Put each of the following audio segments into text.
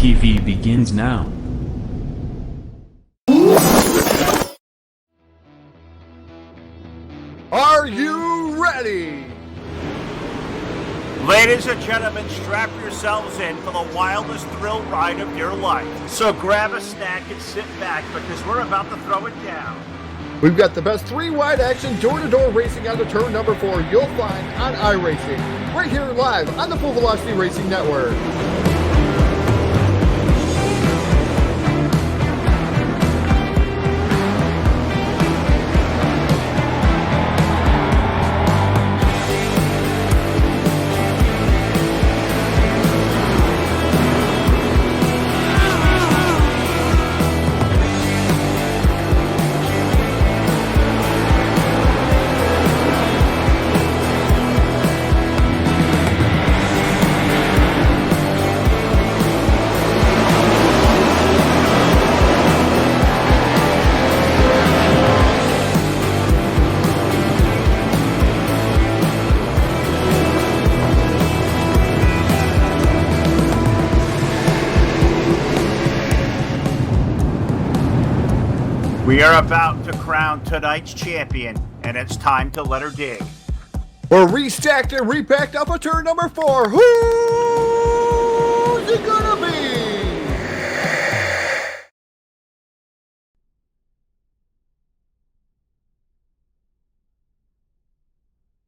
TV begins now. Are you ready? Ladies and gentlemen, strap yourselves in for the wildest thrill ride of your life. So grab a snack and sit back because we're about to throw it down. We've got the best three-wide action door-to-door racing on the turn number 4 you'll find on iRacing, right here live on the Full Velocity Racing Network. We are about to crown tonight's champion, and it's time to let her dig. We're restacked and repacked up a turn number 4. Who's it gonna be?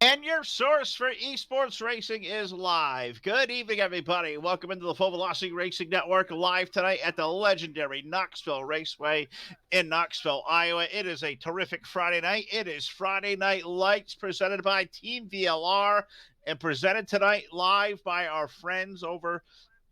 And your source for esports racing is live. Good evening, everybody. Welcome into the Full Velocity Racing Network, live tonight at the legendary Knoxville Raceway in Knoxville, Iowa. It is a terrific Friday night. It is Friday Night Lights presented by Team VLR and presented tonight live by our friends over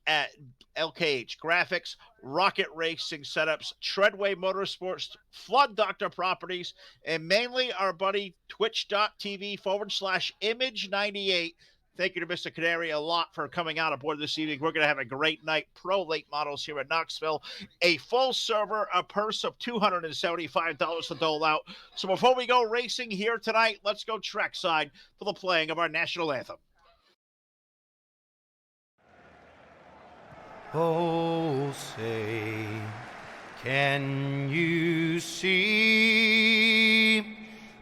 at LKH Graphics, Rocket Racing Setups, Treadway Motorsports, Flood Doctor Properties, and mainly our buddy twitch.tv/image98. Thank you to Mr. Canary a lot for coming out aboard this evening. We're going to have a great night. Pro late models here at Knoxville. A full server, a purse of $275 to dole out. So before we go racing here tonight, let's go trackside for the playing of our national anthem. Oh, say, can you see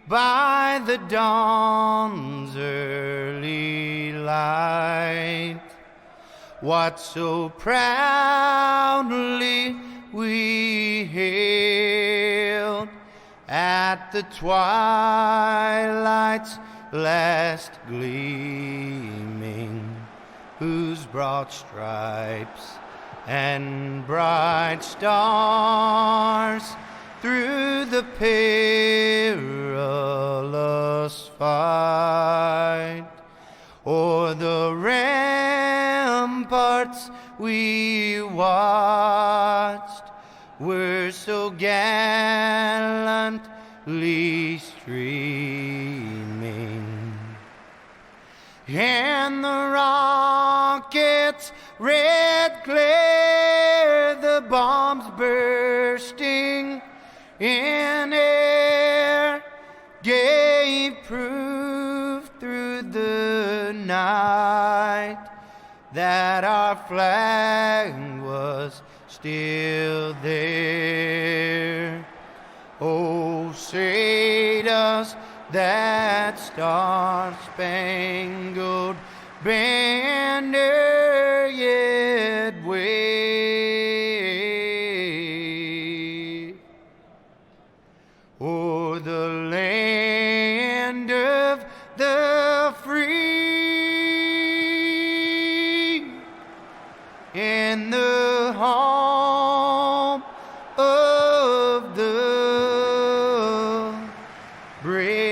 by the dawn's early light what so proudly we hailed at the twilight's last gleaming, whose broad stripes and bright stars through the perilous fight o'er the ramparts we watched were so gallantly streaming, and the rockets' red glare, the bombs bursting in air, gave proof through the night that our flag was still there. Oh, say does that star-spangled banner yet wave o'er the land of the free and the home of the brave?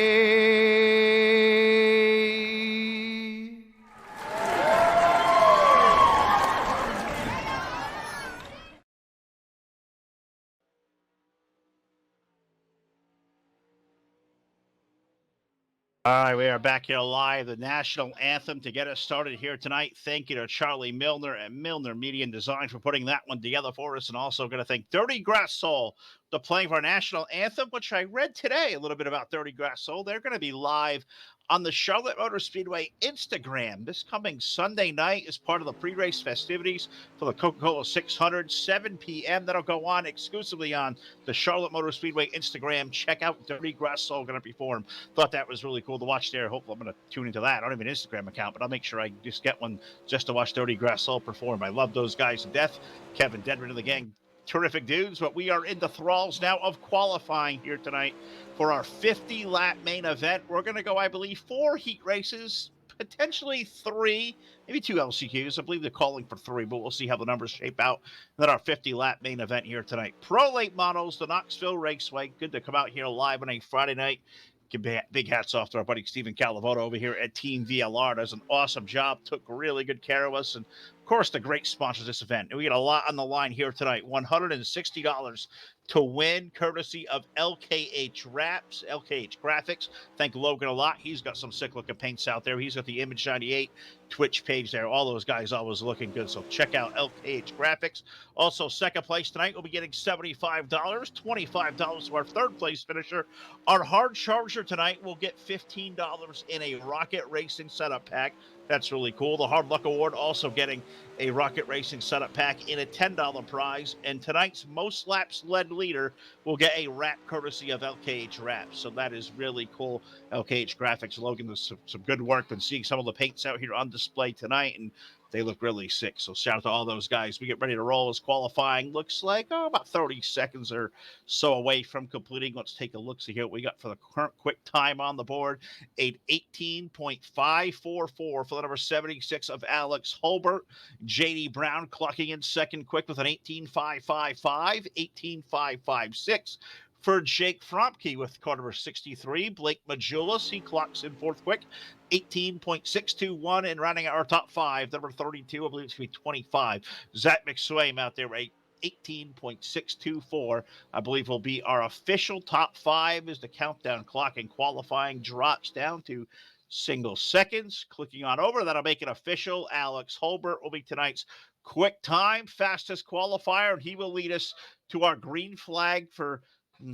All right, we are back here live, the national anthem to get us started here tonight. Thank you to Charlie Milner and Milner Media and Design for putting that one together for us. And also going to thank Dirty Grass Soul for playing for our national anthem, which I read today a little bit about Dirty Grass Soul. They're going to be live on the Charlotte Motor Speedway Instagram this coming Sunday night as part of the pre-race festivities for the Coca-Cola 600, 7 p.m. That'll go on exclusively on the Charlotte Motor Speedway Instagram. Check out Dirty Grass Soul going to perform. Thought that was really cool to watch there. Hopefully I'm going to tune into that. I don't have an Instagram account, but I'll make sure I just get one just to watch Dirty Grass Soul perform. I love those guys to death. Kevin Dedman and the gang, terrific dudes, but we are in the thralls now of qualifying here tonight for our 50-lap main event. We're going to go, I believe, 4 heat races, potentially 3, maybe 2 LCQs. I believe they're calling for 3, but we'll see how the numbers shape out. And then our 50-lap main event here tonight. Pro Late Models, the Knoxville Raceway. Good to come out here live on a Friday night. Give big hats off to our buddy Stephen Calavoto over here at Team VLR. Does an awesome job, took really good care of us, and of course the great sponsors this event. And we got a lot on the line here tonight. $160 to win, courtesy of LKH Wraps, LKH Graphics. Thank Logan a lot. He's got some sick looking paints out there. He's got the Image 98 Twitch page there. All those guys always looking good, so check out LKH Graphics. Also, second place tonight will be getting $75, $25 to our third place finisher. Our hard charger tonight will get $15 in a Rocket Racing setup pack. That's really cool. The Hard Luck Award also getting a Rocket Racing setup pack in a $10 prize. And tonight's most laps led leader will get a wrap courtesy of LKH Wraps. So that is really cool. LKH Graphics, Logan, does some good work. Been seeing some of the paints out here on display tonight, and they look really sick. So shout out to all those guys. We get ready to roll as qualifying looks like about 30 seconds or so away from completing. Let's take a look, see what we got for the current quick time on the board. A 18.544 for the number 76 of Alex Holbert. JD Brown clocking in second quick with an 18.555, 18.556. For Jake Fromke with car number 63, Blake Majulis, he clocks in fourth quick, 18.621, and rounding out our top 5, number 32, I believe it's going to be 25. Zach McSwain out there, 18.624, I believe will be our official top 5 as the countdown clock and qualifying drops down to single seconds. Clicking on over, that'll make it official. Alex Holbert will be tonight's quick time, fastest qualifier, and he will lead us to our green flag for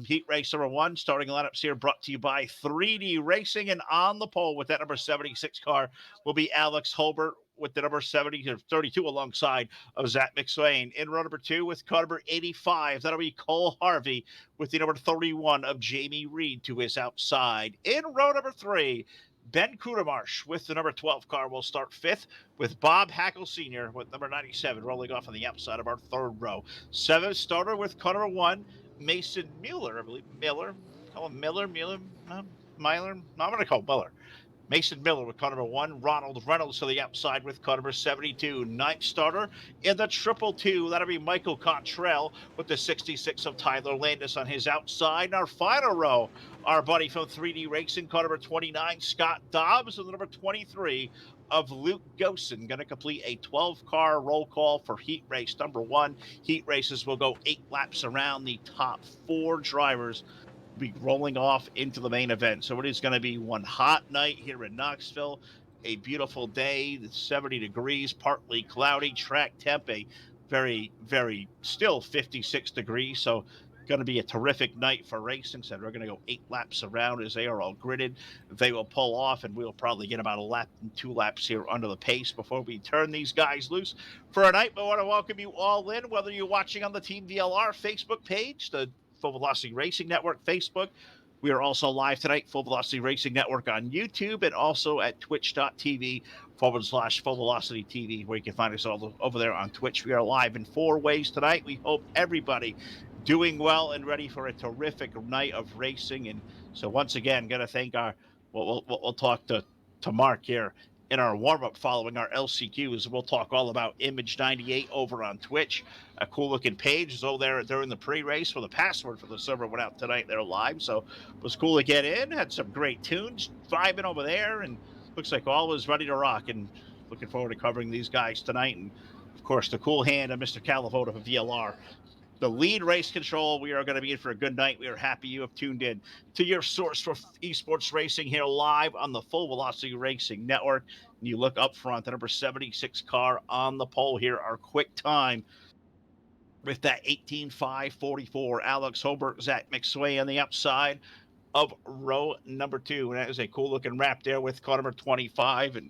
heat race number 1. Starting lineups here brought to you by 3D Racing, and on the pole with that number 76 car will be Alex Holbert with the number 32 alongside of Zach McSwain. In row number 2 with car number 85, that'll be Cole Harvey with the number 31 of Jamie Reed to his outside. In row number 3, Ben Kudermarsh with the number 12 car will start 5th, with Bob Hackle Sr. with number 97 rolling off on the outside of our 3rd row. 7th starter with car number 1, Mason Mueller, I believe. Call him Miller. No, I'm going to call him Miller. Mason Miller with car number 1. Ronald Reynolds to the outside with car number 72. 9th starter in the 222. That'll be Michael Cottrell with the 66 of Tyler Landis on his outside. And our final row, our buddy from 3D Racing, car number 29, Scott Dobbs, and the number 23 of Luke Gosen, going to complete a 12-car roll call for heat race number 1. Heat races will go 8 laps around. The top 4 drivers will be rolling off into the main event. So it is going to be one hot night here in Knoxville. A beautiful day, 70 degrees, partly cloudy, track temp, a very, very still 56 degrees. So going to be a terrific night for racing. So we're going to go 8 laps around as they are all gridded. They will pull off, and we'll probably get about a lap and 2 laps here under the pace before we turn these guys loose for a night. But I want to welcome you all in, whether you're watching on the Team VLR Facebook page, the Full Velocity Racing Network Facebook. We are also live tonight, Full Velocity Racing Network on YouTube, and also at twitch.tv/Full Velocity TV, where you can find us all over there on Twitch. We are live in 4 ways tonight. We hope everybody doing well and ready for a terrific night of racing. And so once again, got to thank we'll talk to Mark here in our warm-up following our LCQs. We'll talk all about Image 98 over on Twitch. A cool-looking page is over there during the pre-race where the password for the server went out tonight. They're live, so it was cool to get in. Had some great tunes vibing over there, and looks like all is ready to rock. And looking forward to covering these guys tonight. And, of course, the cool hand of Mr. Calavoto of VLR. The lead race control. We are going to be in for a good night. We are happy you have tuned in to your source for esports racing here live on the Full Velocity Racing Network. And you look up front, the number 76 car on the pole here, our quick time with that 18.544. Alex Holbert, Zach McSway on the outside. of row number 2. And that is a cool looking wrap there with car number 25. And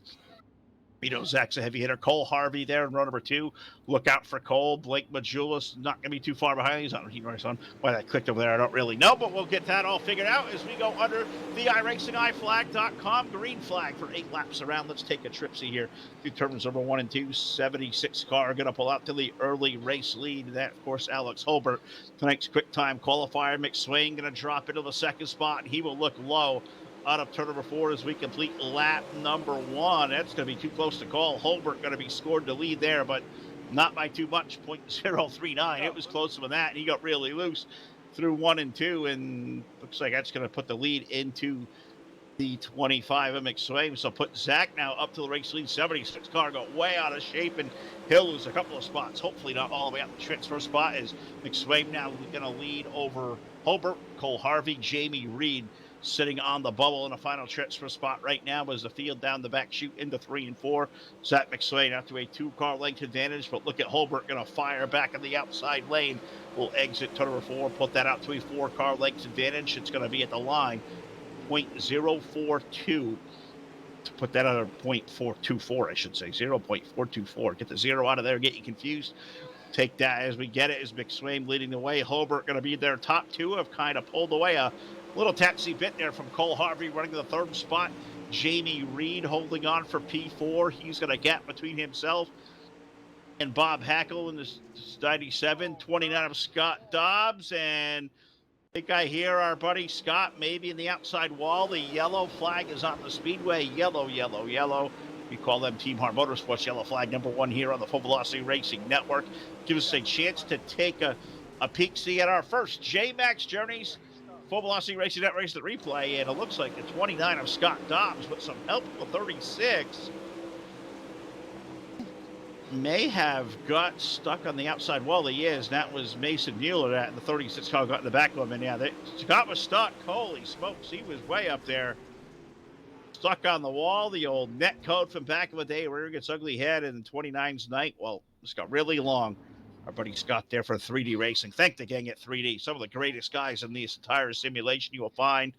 Zach's a heavy hitter. Cole Harvey there in row number 2. Look out for Cole. Blake Majulis not going to be too far behind. He's on heat race on. Why that clicked over there, I don't really know, but we'll get that all figured out as we go under the iRacingIFlag.com green flag for 8 laps around. Let's take a tripsy here through turns number 1 and 2. 76 car going to pull out to the early race lead. That, of course, Alex Holbert. Tonight's quick time qualifier. McSwain going to drop into the second spot. He will look low out of turn number 4 as we complete lap number 1. That's going to be too close to call. Holbert going to be scored to lead there, but not by too much, 0.039. It was closer than that. He got really loose through 1 and 2, and looks like that's going to put the lead into the 25 of McSwain. So put Zach now up to the race lead. 76 car got way out of shape, and he'll lose a couple of spots. Hopefully not all the way up the transfer spot, as McSwain now going to lead over Holbert, Cole Harvey, Jamie Reed sitting on the bubble in a final transfer spot right now as the field down the back chute into 3 and 4. Zach McSwain out to a 2-car length advantage, but look at Holbert going to fire back in the outside lane. Will exit turn number 4, put that out to a 4-car length advantage. It's going to be at the line, 0.042 to put that on a 0.424, I should say, 0.424. Get the 0 out of there, get you confused. Take that as we get it, as McSwain leading the way. Holbert going to be their top 2, have kind of pulled away a little taxi bit there from Cole Harvey running to the 3rd spot. Jamie Reed holding on for P4. He's going to gap between himself and Bob Hackle in this 97. 29 of Scott Dobbs. And I think I hear our buddy Scott maybe in the outside wall. The yellow flag is on the speedway. Yellow, yellow, yellow. We call them Team Hard Motorsports yellow flag number 1 here on the Full Velocity Racing Network. Gives us a chance to take a peek-see at our first J-Max Journeys Full Velocity Racing Network race, the replay, and it looks like the 29 of Scott Dobbs with some help from the 36 may have got stuck on the outside wall. He is. That was Mason Mueller that, and the 36 car got in the back of him. And yeah, Scott was stuck. Holy smokes, he was way up there. Stuck on the wall. The old net code from back of the day, rear gets ugly head, and 29's night, well, it's got really long. Our buddy Scott there for 3D Racing. Thank the gang at 3D. Some of the greatest guys in this entire simulation you will find.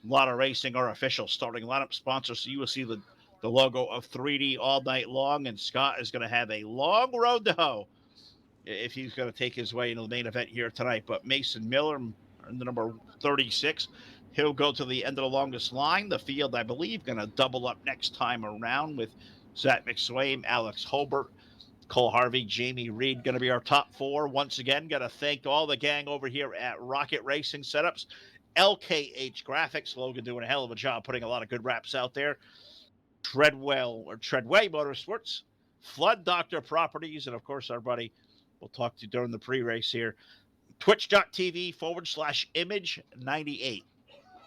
A lot of racing, our official starting lineup sponsor. So you will see the logo of 3D all night long. And Scott is going to have a long road to hoe if he's going to take his way into the main event here tonight. But Mason Miller, the number 36, he'll go to the end of the longest line. The field, I believe, going to double up next time around with Zach McSwain, Alex Holbert, Cole Harvey, Jamie Reed, going to be our top 4. Once again, got to thank all the gang over here at Rocket Racing Setups, LKH Graphics, Logan doing a hell of a job putting a lot of good wraps out there, Treadway Motorsports, Flood Doctor Properties, and of course our buddy we'll talk to during the pre-race here, twitch.tv/image98.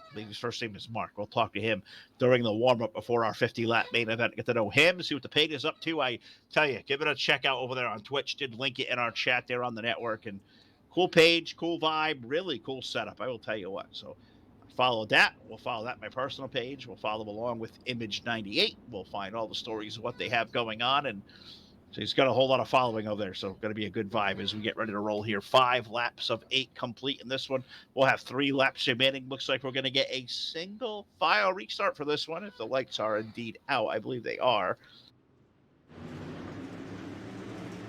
I believe his first name is Mark. We'll talk to him during the warm-up before our 50-lap main event. Get to know him, see what the page is up to. I tell you, give it a check out over there on Twitch. Did link it in our chat there on the network. And cool page, cool vibe, really cool setup. I will tell you what. So follow that. We'll follow that, my personal page. We'll follow along with Image98. We'll find all the stories of what they have going on. And so he's got a whole lot of following over there, so going to be a good vibe as we get ready to roll here. 5 laps of 8 complete in this one. We'll have 3 laps remaining. Looks like we're going to get a single file restart for this one, if the lights are indeed out. I believe they are.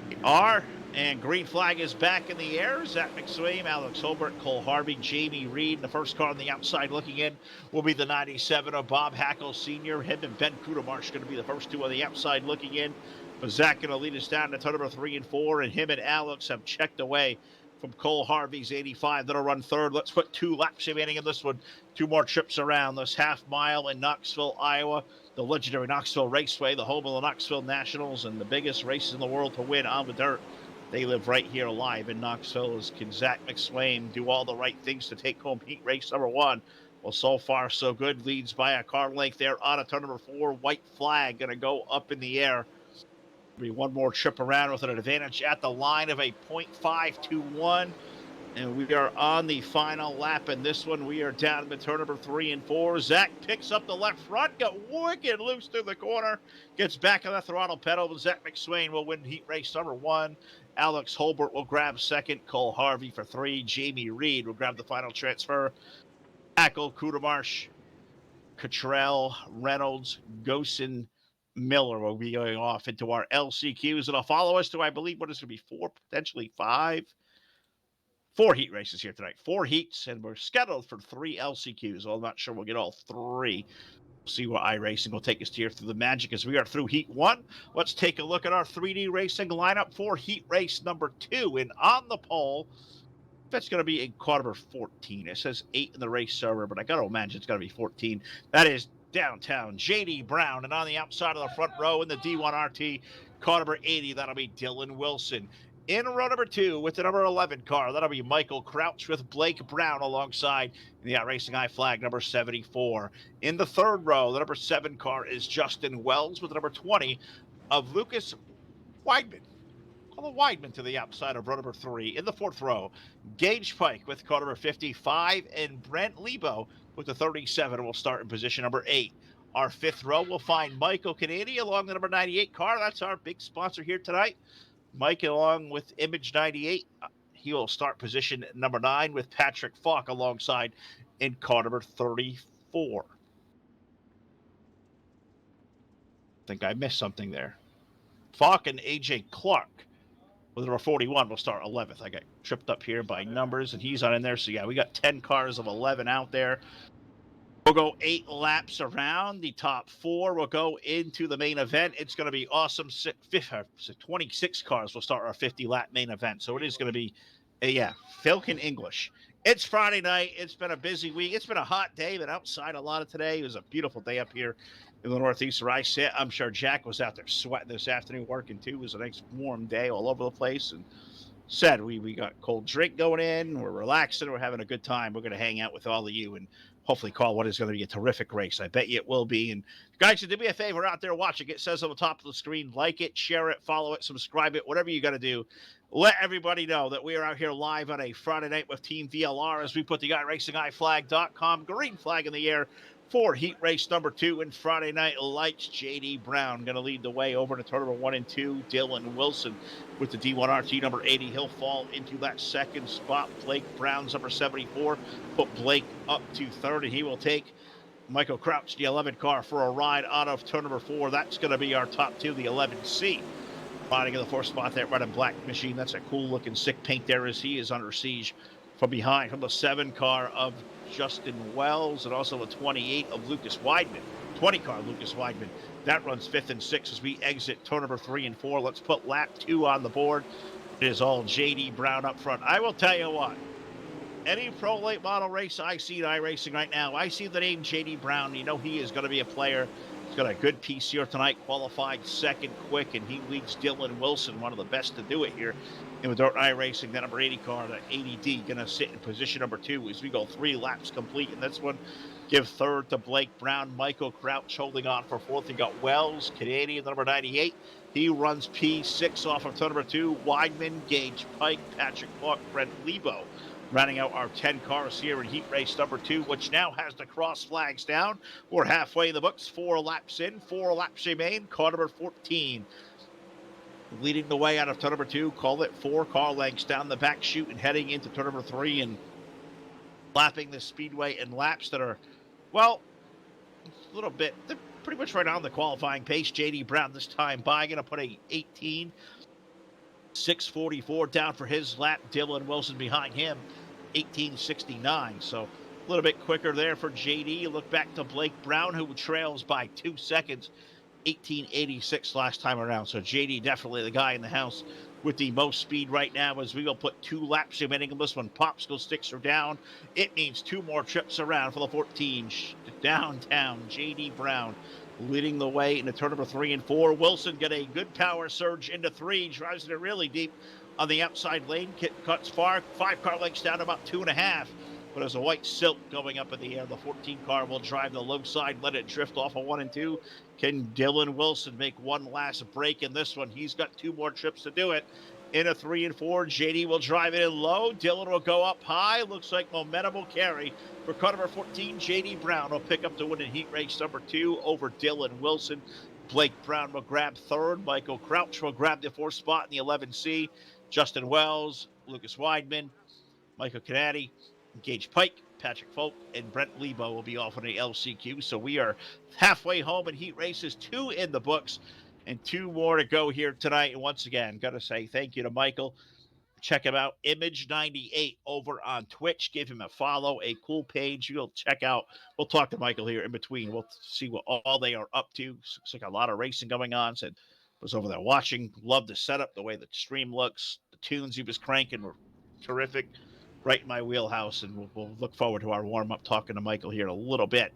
They are, and green flag is back in the air. Zach McSwain, Alex Holbert, Cole Harvey, Jamie Reed. The first car on the outside looking in will be the 97 of Bob Hackle Sr. Him and Ben Kudermarsh going to be the first 2 on the outside looking in. But Zach going to lead us down to turn number 3 and 4, and him and Alex have checked away from Cole Harvey's 85. That'll run 3rd. Let's put 2 laps remaining in this one. 2 more trips around this half mile in Knoxville, Iowa. The legendary Knoxville Raceway, the home of the Knoxville Nationals, and the biggest races in the world to win on the dirt. They live right here live in Knoxville. As can Zach McSwain do all the right things to take home heat race number 1. Well, so far, so good. Leads by a car length there on a turn number 4. White flag going to go up in the air. Be one more trip around with an advantage at the line of a 0.521. And we are on the final lap in this one. We are down to turn number 3 and 4. Zach picks up the left front, got wicked loose through the corner, gets back on the throttle pedal, but Zach McSwain will win heat race number 1. Alex Holbert will grab 2nd. Cole Harvey for 3. Jamie Reed will grab the final transfer. Hackle, Kudermarsh, Cottrell, Reynolds, Gosen, Miller will be going off into our LCQs. It'll follow us to, I believe, what is going to be 4, potentially 5, 4 heat races here tonight. 4 heats, and we're scheduled for 3 LCQs. Well, I'm not sure we'll get all 3. We'll see what iRacing will take us here through the magic as we are through heat 1. Let's take a look at our 3D racing lineup for heat race number 2. And on the pole, that's going to be in car number 14. It says 8 in the race server, but I got to imagine it's going to be 14. That is downtown J.D. Brown. And on the outside of the front row in the D1RT, car number 80, that'll be Dylan Wilson. In row number 2 with the number 11 car, that'll be Michael Crouch with Blake Brown alongside the iRacing I flag number 74. In the third row, the number 7 car is Justin Wells with the number 20 of Lucas Weidman. Call the Weidman to the outside of row number 3. In the fourth row, Gage Pike with car number 55 and Brent Lebo with the 37 will start in position number 8. Our fifth row will find Michael Kennedy along the number 98 car. That's our big sponsor here tonight. Mike along with Image 98. He will start position number 9 with Patrick Falk alongside in car number 34. I think I missed something there. Falk and AJ Clark with number 41 will start 11th. I got tripped up here by numbers, and he's on in there. So, yeah, we got 10 cars of 11 out there. We'll go 8 laps around. The top 4 will go into the main event. It's going to be awesome. 26 cars will start our 50-lap main event. So it is going to be, Falcon English. It's Friday night. It's been a busy week. It's been a hot day. Been outside a lot of today. It was a beautiful day up here in the Northeast where I sit. I'm sure Jack was out there sweating this afternoon working too. It was a nice warm day all over the place. And said we got cold drink going in. We're relaxing. We're having a good time. We're going to hang out with all of you and hopefully call what is going to be a terrific race. I bet you it will be. And guys, do me a favor out there watching. It says on the top of the screen, like it, share it, follow it, subscribe it, whatever you got to do. Let everybody know that we are out here live on a Friday night with Team VLR as we put the iRacingIFlag.com green flag in the air for heat race number 2 and Friday night lights. J.D. Brown going to lead the way over to turn number 1 and 2. Dylan Wilson with the D1RT number 80. He'll fall into that second spot. Blake Brown's number 74. Put Blake up to third, and he will take Michael Crouch, the 11 car, for a ride out of turn number 4. That's going to be our top 2, the 11C. Riding in the 4th spot, that red and black machine. That's a cool looking sick paint there as he is under siege from behind. From the 7 car of Justin Wells and also the 28 of Lucas Weidman. 20 car Lucas Weidman. That runs 5th and 6th as we exit turn number 3 and 4. Let's put lap 2 on the board. It is all J.D. Brown up front. I will tell you what. Any pro late model race I see in iRacing right now, I see the name J.D. Brown. You know he is going to be a player. He's got a good piece here tonight, qualified second quick, and he leads Dylan Wilson, one of the best to do it here. And with iRacing, that number 80 car, that 80D, going to sit in position number 2 as we go 3 laps complete in this one. Give third to Blake Brown. Michael Crouch holding on for 4th. You got Wells, Canadian, number 98. He runs P6 off of turn number 2. Weidman, Gage Pike, Patrick Falk, Brent Lebo. Rounding out our 10 cars here in heat race number 2, which now has the cross flags down. We're halfway in the books, 4 laps in, 4 laps remain. Car number 14 leading the way out of turn number 2. Call it 4 car lengths down the back chute and heading into turn number 3 and lapping the speedway in laps that are, well, a little bit, they're pretty much right on the qualifying pace. J.D. Brown this time by, going to put a 18.644 down for his lap. Dylan Wilson behind him, 18.69. So a little bit quicker there for J.D. Look back to Blake Brown, who trails by 2 seconds, 18.86 last time around. So J.D. definitely the guy in the house with the most speed right now as we will put 2 laps remaining in this one. Popsicle sticks are down. It means 2 more trips around for the 14. Downtown, J.D. Brown leading the way into turn number 3 and 4. Wilson get a good power surge into 3, drives it really deep on the outside lane. Cuts far, 5 car lengths down to about 2.5. But there's a white silk going up in the air. The 14 car will drive the low side, let it drift off of 1 and 2. Can Dylan Wilson make one last break in this one? He's got 2 more trips to do it. In a 3 and 4, JD will drive it in low. Dylan will go up high. Looks like momentum will carry. For car number 14, J.D. Brown will pick up the win in heat race number 2 over Dylan Wilson. Blake Brown will grab 3rd. Michael Crouch will grab the 4th spot in the 11C. Justin Wells, Lucas Weidman, Michael Canady, Gage Pike, Patrick Folk and Brent Lebo will be off on the LCQ. So we are halfway home in heat races, 2 in the books and 2 more to go here tonight. And once again, got to say thank you to Michael. Check him out, Image98 over on Twitch. Give him a follow, a cool page. You'll check out. We'll talk to Michael here in between. We'll see what all they are up to. Looks like a lot of racing going on. Said was over there watching. Loved the setup, the way the stream looks. The tunes he was cranking were terrific. Right in my wheelhouse, and we'll look forward to our warm-up talking to Michael here in a little bit.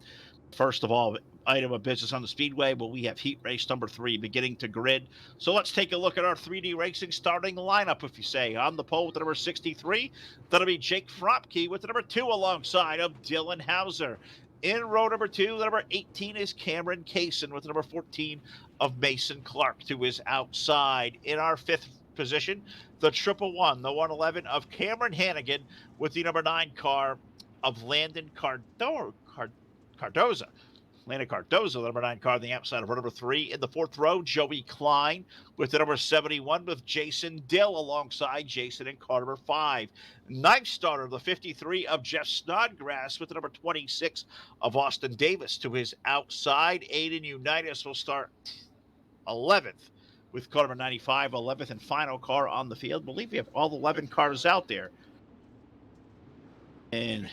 First of all, item of business on the Speedway, but we have heat race number 3 beginning to grid. So let's take a look at our 3D Racing starting lineup, if you say. On the pole with the number 63, that'll be Jake Fropke with the number 2 alongside of Dylan Hauser. In row number 2, the number 18 is Cameron Kaysen with the number 14 of Mason Clark to his outside. In our 5th position, the 111, the 111 of Cameron Hannigan with the number 9 car of Landon Cardoza. Landon Cardoza, the number 9 car on the outside of row number 3. In the 4th row, Joey Klein with the number 71 with Jason Dill alongside Jason in car number 5. 9th starter, the 53 of Jeff Snodgrass with the number 26 of Austin Davis to his outside. Aiden Unitas will start 11th with car number 95, 11th and final car on the field. I believe we have all 11 cars out there. And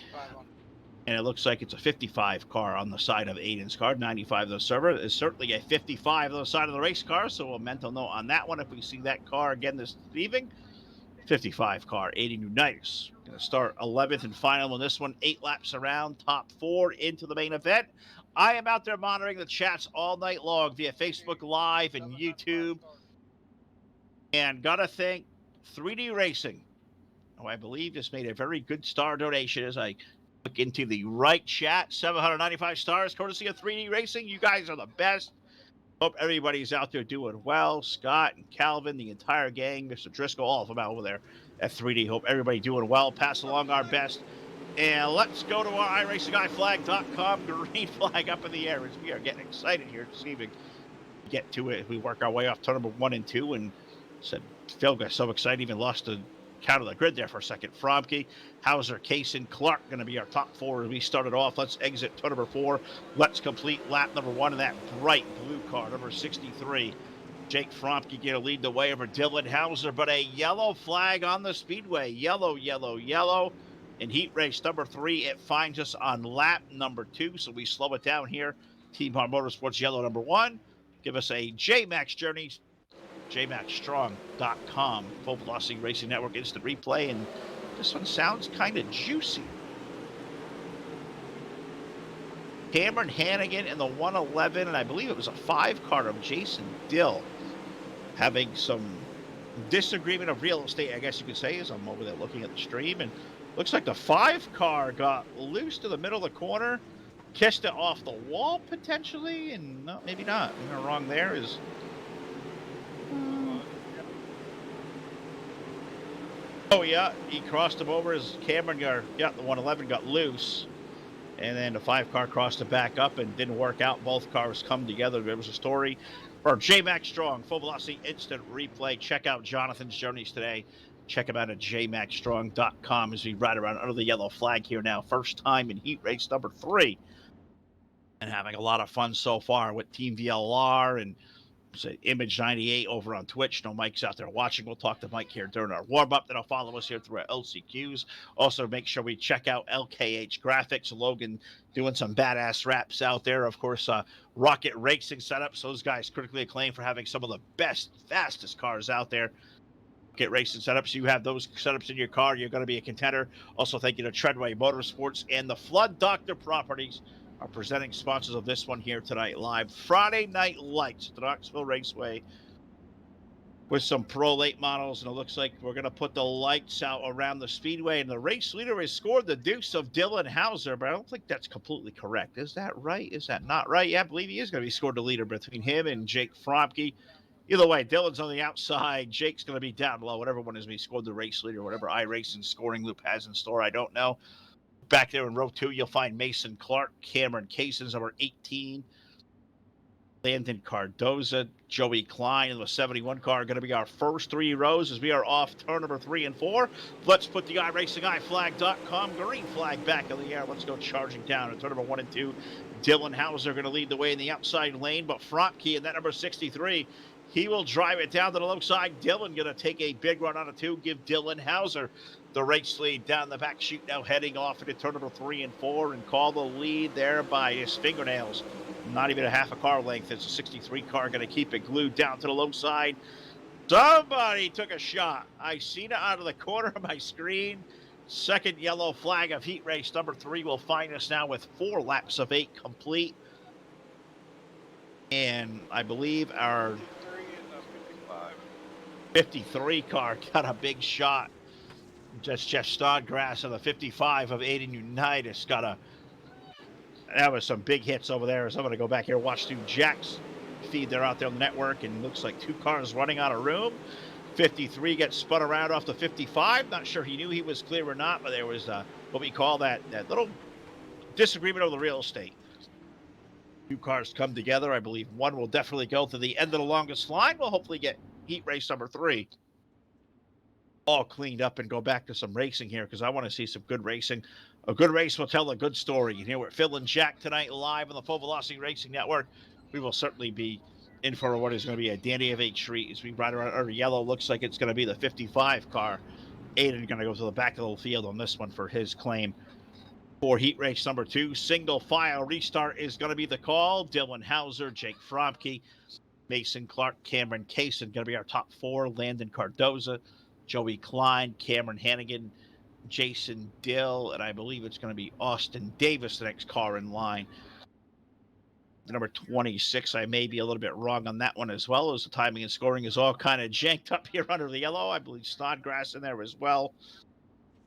it looks like it's a 55 car on the side of Aiden's car. 95 the server is certainly a 55 on the side of the race car, so a mental note on that one if we see that car again this evening. 55 car, Aiden Unitas. Going to start 11th and final on this one. 8 laps around, top 4 into the main event. I am out there monitoring the chats all night long via Facebook Live and YouTube. And got to thank 3D Racing, who I believe just made a very good star donation as I look into the right chat. 795 stars, courtesy of 3D Racing. You guys are the best. Hope everybody's out there doing well. Scott and Calvin, the entire gang, Mr. Driscoll, all of them out over there at 3D. Hope everybody doing well. Pass along our best. And let's go to our iRacingGuyFlag.com green flag up in the air as we are getting excited here this evening. Get to it. We work our way off turn number 1 and 2 and said Phil got so excited, even lost the count of the grid there for a second. Fropke, Hauser, Kaysen, Clark going to be our top 4 as we started off. Let's exit turn number 4. Let's complete lap number 1 in that bright blue car, number 63. Jake Fropke going to lead the way over Dylan Hauser, but a yellow flag on the speedway. Yellow, yellow, yellow. In heat race number 3, it finds us on lap number 2, so we slow it down here. Team Hard Motorsports yellow number 1. Give us a J-Max Journey, jmaxstrong.com, Full Velocity Racing Network instant replay, and this one sounds kind of juicy. Cameron Hannigan in the 111, and I believe it was a 5 car of Jason Dill having some disagreement of real estate, I guess you could say, as I'm over there looking at the stream, and looks like the 5 car got loose to the middle of the corner, kissed it off the wall potentially, and no, maybe not. Maybe wrong there is. Oh yeah, he crossed him over as Cameron got, the 111 got loose, and then the 5 car crossed it back up and didn't work out. Both cars come together. There was a story for J-Max Strong, Full Velocity Instant Replay. Check out Jonathan's journeys today. Check him out at jmaxstrong.com as we ride around under the yellow flag here now. First time in heat race number 3. And having a lot of fun so far with Team VLR and Image98 over on Twitch. No Mike's out there watching. We'll talk to Mike here during our warm-up. That'll follow us here through our LCQs. Also, make sure we check out LKH Graphics. Logan doing some badass raps out there. Of course, Rocket Racing setups. Those guys critically acclaimed for having some of the best, fastest cars out there. Rocket Racing setups. You have those setups in your car, you're going to be a contender. Also, thank you to Treadway Motorsports and the Flood Doctor Properties, are presenting sponsors of this one here tonight live. Friday Night Lights at the Knoxville Raceway with some Pro Late models, and it looks like we're going to put the lights out around the speedway, and the race leader has scored the deuce of Dylan Hauser, but I don't think that's completely correct. Is that right? Is that not right? Yeah, I believe he is going to be scored the leader between him and Jake Fropke. Either way, Dylan's on the outside. Jake's going to be down below. Whatever one is, we scored the race leader, whatever iRacing scoring loop has in store, I don't know. Back there in row 2, you'll find Mason Clark, Cameron Kaysen's number 18. Landon Cardoza, Joey Klein, and the 71 car are going to be our first 3 rows as we are off turn number 3 and 4. Let's put the iRacingIFlag.com green flag back in the air. Let's go charging down at turn number 1 and 2. Dylan Hauser going to lead the way in the outside lane, but Fromke in that number 63, he will drive it down to the low side. Dylan going to take a big run on a 2, give Dylan Hauser the race lead down the back chute, now heading off into turn number 3 and 4, and call the lead there by his fingernails. Not even a half a car length. It's a 63 car going to keep it glued down to the low side. Somebody took a shot. I seen it out of the corner of my screen. Second yellow flag of heat race number 3 will find us now with 4 laps of 8 complete. And I believe our 53 car got a big shot. Just Jeff Snodgrass of the 55 of Aiden Unitas got a... That was some big hits over there. So I'm going to go back here and watch through Jack's feed there out there on the network, and looks like 2 cars running out of room. 53 gets spun around off the 55. Not sure he knew he was clear or not, but there was what we call that little disagreement over the real estate. 2 cars come together. I believe one will definitely go to the end of the longest line. We'll hopefully get heat race number 3 all cleaned up and go back to some racing here, because I want to see some good racing. A good race will tell a good story. You hear with Phil and Jack tonight live on the Full Velocity Racing Network. We will certainly be in for what is going to be a dandy of a treat as we ride around. Our yellow looks like it's going to be the 55 car. Aiden going to go to the back of the field on this one for his claim. For heat race number 2, single file restart is going to be the call. Dylan Hauser, Jake Fromke, Mason Clark, Cameron Kaysen going to be our top 4. Landon Cardoza, Joey Klein, Cameron Hannigan, Jason Dill, and I believe it's going to be Austin Davis, the next car in line. Number 26, I may be a little bit wrong on that one as well, as the timing and scoring is all kind of janked up here under the yellow. I believe Snodgrass in there as well.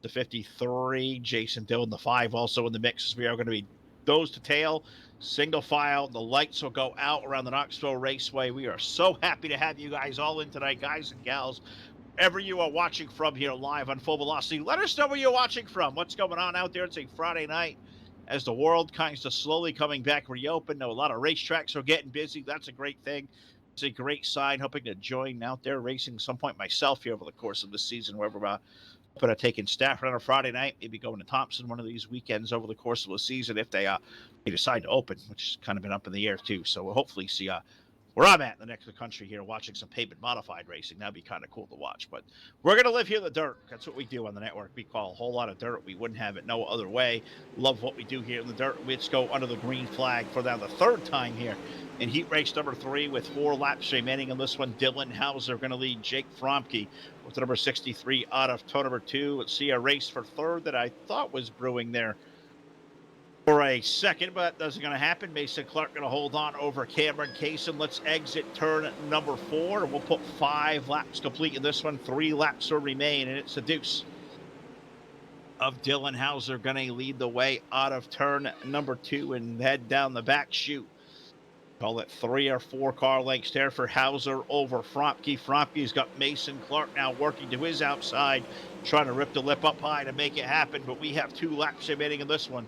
The 53, Jason Dill, and the 5 also in the mix, as we are going to be those to tail. Single file, the lights will go out around the Knoxville Raceway. We are so happy to have you guys all in tonight, guys and gals. Wherever you are watching from here live on Full Velocity, let us know where you're watching from. What's going on out there? It's a Friday night as the world kind of slowly coming back reopened. A lot of racetracks are getting busy. That's a great thing. It's a great sign. Hoping to join out there racing some point myself here over the course of the season, where we're hoping to take in Stafford on a Friday night, maybe going to Thompson one of these weekends over the course of the season if they decide to open, which has kind of been up in the air too. So we'll hopefully see where I'm at in the next of the country here, watching some pavement modified racing. That'd be kind of cool to watch. But we're going to live here in the dirt. That's what we do on the network. We call a whole lot of dirt. We wouldn't have it no other way. Love what we do here in the dirt. Let's go under the green flag for now the 3rd time here in heat race number 3 with 4 laps remaining on this one. Dylan Hauser going to lead Jake Fromke with the number 63 out of turn number 2. Let's see a race for 3rd that I thought was brewing there for a second, but that isn't going to happen. Mason Clark going to hold on over Cameron Kaysen. Let's exit turn number 4. We'll put 5 laps complete in this one. 3 laps will remain, and it's a deuce of Dylan Hauser going to lead the way out of turn number 2 and head down the back chute. Call it 3 or 4 car lengths there for Hauser over Fromke. Fromke's got Mason Clark now working to his outside, trying to rip the lip up high to make it happen, but we have 2 laps remaining in this one.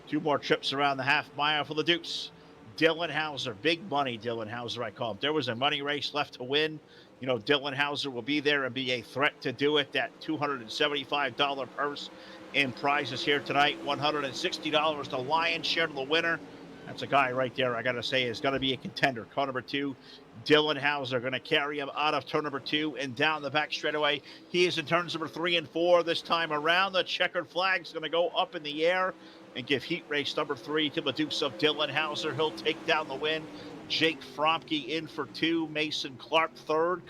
2 more trips around the half mile for the Dukes. Dylan Hauser, big money Dylan Hauser, I call him. There was a money race left to win. You know, Dylan Hauser will be there and be a threat to do it. That $275 purse in prizes here tonight. $160, the lion's share to the winner. That's a guy right there, I got to say, is going to be a contender. Car number 2, Dylan Hauser, going to carry him out of turn number 2 and down the back straightaway. He is in turns number 3 and 4 this time around. The checkered flag's going to go up in the air and give heat race number 3 to the Dukes of Dylan Hauser. He'll take down the win. Jake Fromke in for 2. Mason Clark 3rd.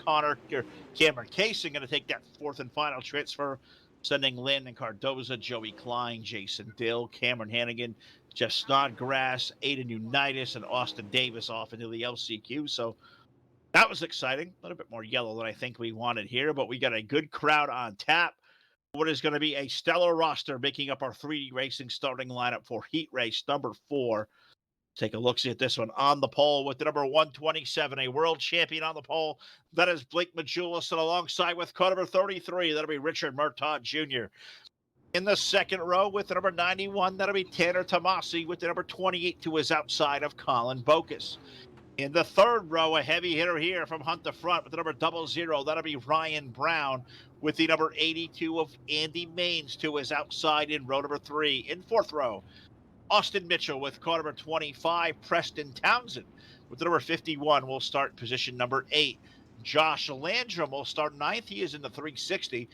Cameron Kaysen going to take that 4th and final transfer, sending Landon Cardoza, Joey Klein, Jason Dill, Cameron Hannigan, Jeff Snodgrass, Aiden Unitas, and Austin Davis off into the LCQ. So that was exciting. A little bit more yellow than I think we wanted here, but we got a good crowd on tap. What is going to be a stellar roster making up our 3D Racing starting lineup for heat race number 4. Take a look-see at this one. On the pole with the number 127, a world champion on the pole. That is Blake Majulis, and alongside with car number 33, that'll be Richard Murtaugh Jr. In the second row with the number 91, that'll be Tanner Tomasi with the number 28 to his outside of Colin Bocus. In the third row, a heavy hitter here from Hunt the front with the number 00. That'll be Ryan Brown with the number 82 of Andy Maines to his outside in row number 3. In fourth row, Austin Mitchell with car number 25. Preston Townsend with the number 51 will start position number 8. Josh Landrum will start ninth. He is in the 360.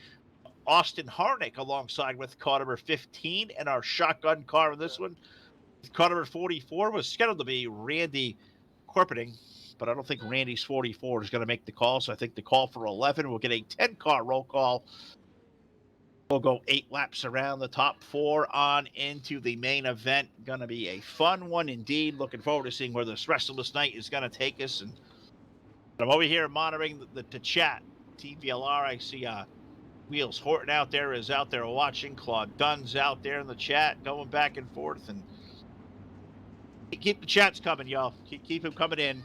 Austin Harnick alongside with car number 15. And our shotgun car in this one, car number 44, was scheduled to be Randy Corpeting, but I don't think Randy's 44 is going to make the call. So I think the call for 11 will get a 10-car roll call. We'll go 8 laps around the top 4 on into the main event. Going to be a fun one indeed. Looking forward to seeing where this rest of this night is going to take us. And I'm over here monitoring the chat. TVLR, I see Wheels Horton out there is out there watching. Claude Dunn's out there in the chat going back and forth. And keep the chats coming, y'all. Keep them coming in.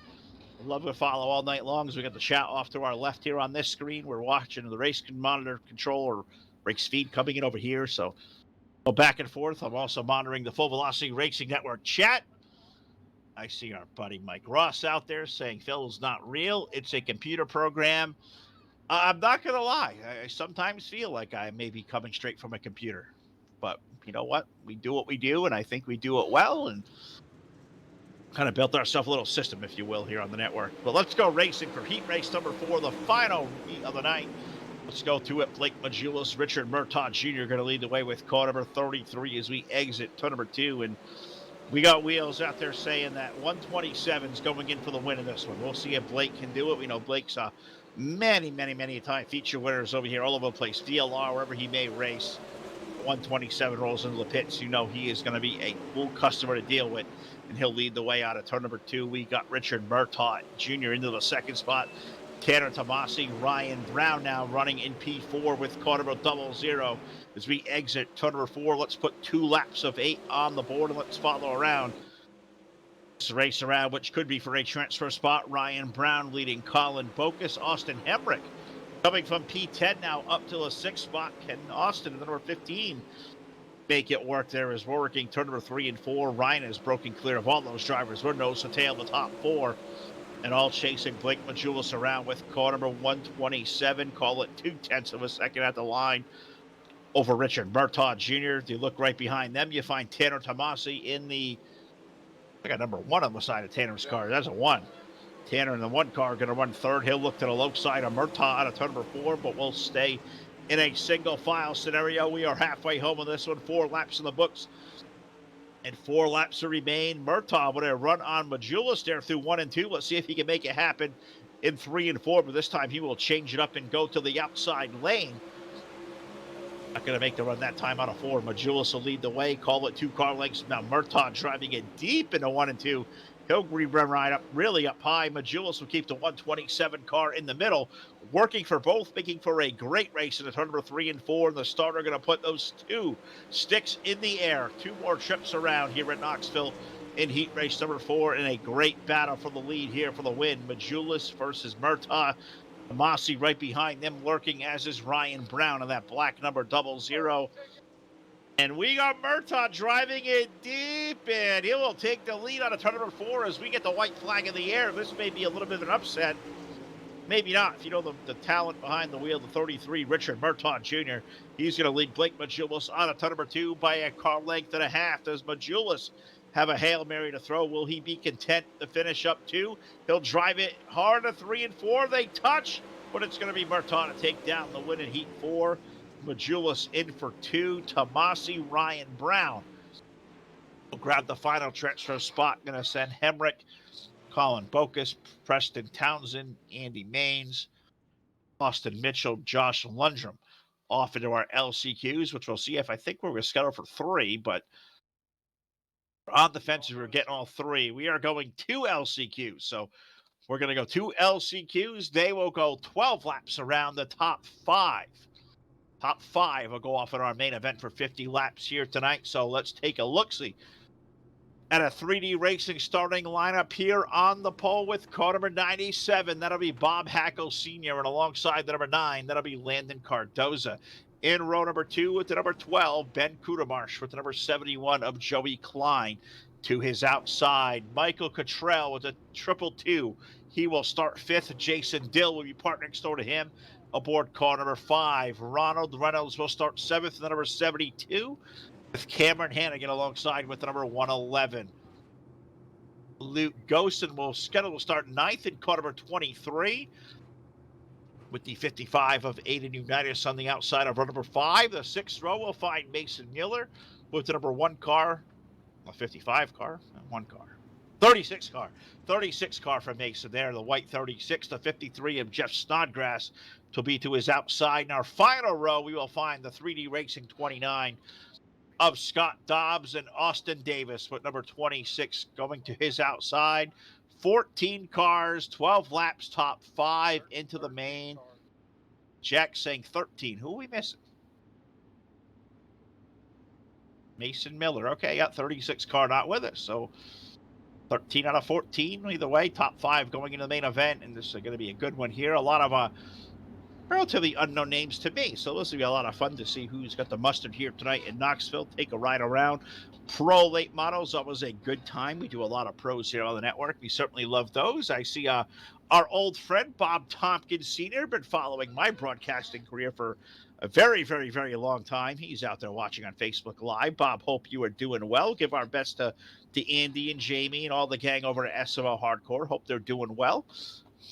I'd love to follow all night long as we got the chat off to our left here on this screen. We're watching the race monitor control or race feed coming in over here. So go back and forth. I'm also monitoring the Full Velocity Racing Network chat. I see our buddy Mike Ross out there saying Phil's not real. It's a computer program. I'm not going to lie. I sometimes feel like I may be coming straight from a computer. But you know what? We do what we do, and I think we do it well. And kind of built ourselves a little system, if you will, here on the network. But let's go racing for heat race number 4, the final heat of the night. Let's go to it. Blake Majulis, Richard Murtaugh Jr. going to lead the way with car number 33 as we exit turn number 2. And we got Wheels out there saying that 127 is going in for the win in this one. We'll see if Blake can do it. We know Blake's many time feature winners over here all over the place. VLR, wherever he may race. 127 rolls into the pits. You know he is going to be a cool customer to deal with, and he'll lead the way out of turn number 2. We got Richard Murtaugh Jr. into the second spot. Tanner Tomasi, Ryan Brown now running in P4 with car number 00. As we exit turn number 4, let's put 2 laps of 8 on the board and let's follow around. This race around, which could be for a transfer spot. Ryan Brown leading Colin Bocus. Austin Hemrick coming from P10 now up to the 6th spot. Can Austin, the number 15, make it work there as we're working turn number 3 and 4. Ryan has broken clear of all those drivers. We're nose to tail the top 4. And all chasing Blake Majulis around with car number 127. Call it 0.2 of a second at the line over Richard Murtaugh Jr. If you look right behind them, you find Tanner Tomasi in the, I got number 1 on the side of Tanner's car. That's a 1. Tanner in the 1 car going to run 3rd. He'll look to the low side of Murtaugh out of turn number 4, but we'll stay in a single file scenario. We are halfway home on this one. 4 laps in the books. And 4 laps to remain. Murtaugh with a run on Majulis there through 1 and 2. Let's see if he can make it happen in 3 and 4. But this time he will change it up and go to the outside lane. Not going to make the run that time out of 4. Majulis will lead the way. Call it 2 car lengths. Now Murtaugh driving it deep into 1 and 2. He'll run right up, really up high. Majulis will keep the 127 car in the middle, working for both, making for a great race in the turn number 3 and 4. And the starter going to put those 2 sticks in the air. 2 more trips around here at Knoxville in heat race number 4, in a great battle for the lead here for the win. Majulis versus Murtaugh. Tomasi right behind them, lurking, as is Ryan Brown in that black number 00. And we got Murtaugh driving it deep, and he will take the lead out of turn number 4 as we get the white flag in the air. This may be a little bit of an upset. Maybe not. If you know the talent behind the wheel, the 33, Richard Murtaugh Jr., he's going to lead Blake Majulis out of turn number 2 by a car length and a half. Does Majulis have a Hail Mary to throw? Will he be content to finish up 2? He'll drive it hard to 3 and 4. They touch, but it's going to be Murtaugh to take down the win in heat 4. Majulis in for 2. Tomasi, Ryan Brown will grab the final transfer spot. Going to send Hemrick, Colin Bocus, Preston Townsend, Andy Maines, Austin Mitchell, Josh Lundrum off into our LCQs, which we'll see if I think we're going to schedule for 3, but on the fence, we're getting all 3. We are going 2 LCQs. So we're going to go 2 LCQs. They will go 12 laps around the top 5. Top 5 will go off in our main event for 50 laps here tonight. So let's take a look-see at a 3D Racing starting lineup here on the pole with car number 97. That'll be Bob Hackle Sr. And alongside the number 9, that'll be Landon Cardoza. In row number 2 with the number 12, Ben Kudermarsh with the number 71 of Joey Klein. To his outside, Michael Cottrell with a 222. He will start 5th. Jason Dill will be parked next door to him aboard car number 5. Ronald Reynolds will start 7th, the number 72, with Cameron Hannigan alongside with the number 111. Luke Gosen will start 9th in car number 23 with the 55 of Aiden Unitas on the outside of row number 5. The 6th row will find Mason Miller with the number 1 car, a 55 car, 1 car. 36 car. 36 car from Mason there. The white 36, the 53 of Jeff Snodgrass to be to his outside. In our final row, we will find the 3D Racing 29 of Scott Dobbs and Austin Davis with number 26 going to his outside. 14 cars, 12 laps, top 5 into the main. Jack saying 13. Who are we missing? Mason Miller. Okay, got 36 car not with us. So 13 out of 14. Either way, top 5 going into the main event. And this is going to be a good one here. A lot of relatively unknown names to me. So this will be a lot of fun to see who's got the mustard here tonight in Knoxville. Take a ride around. Pro late models, always a good time. We do a lot of pros here on the network. We certainly love those. I see our old friend, Bob Tompkins Sr., been following my broadcasting career for a very, very, very long time. He's out there watching on Facebook Live. Bob, hope you are doing well. Give our best to Andy and Jamie and all the gang over at SMO Hardcore. Hope they're doing well.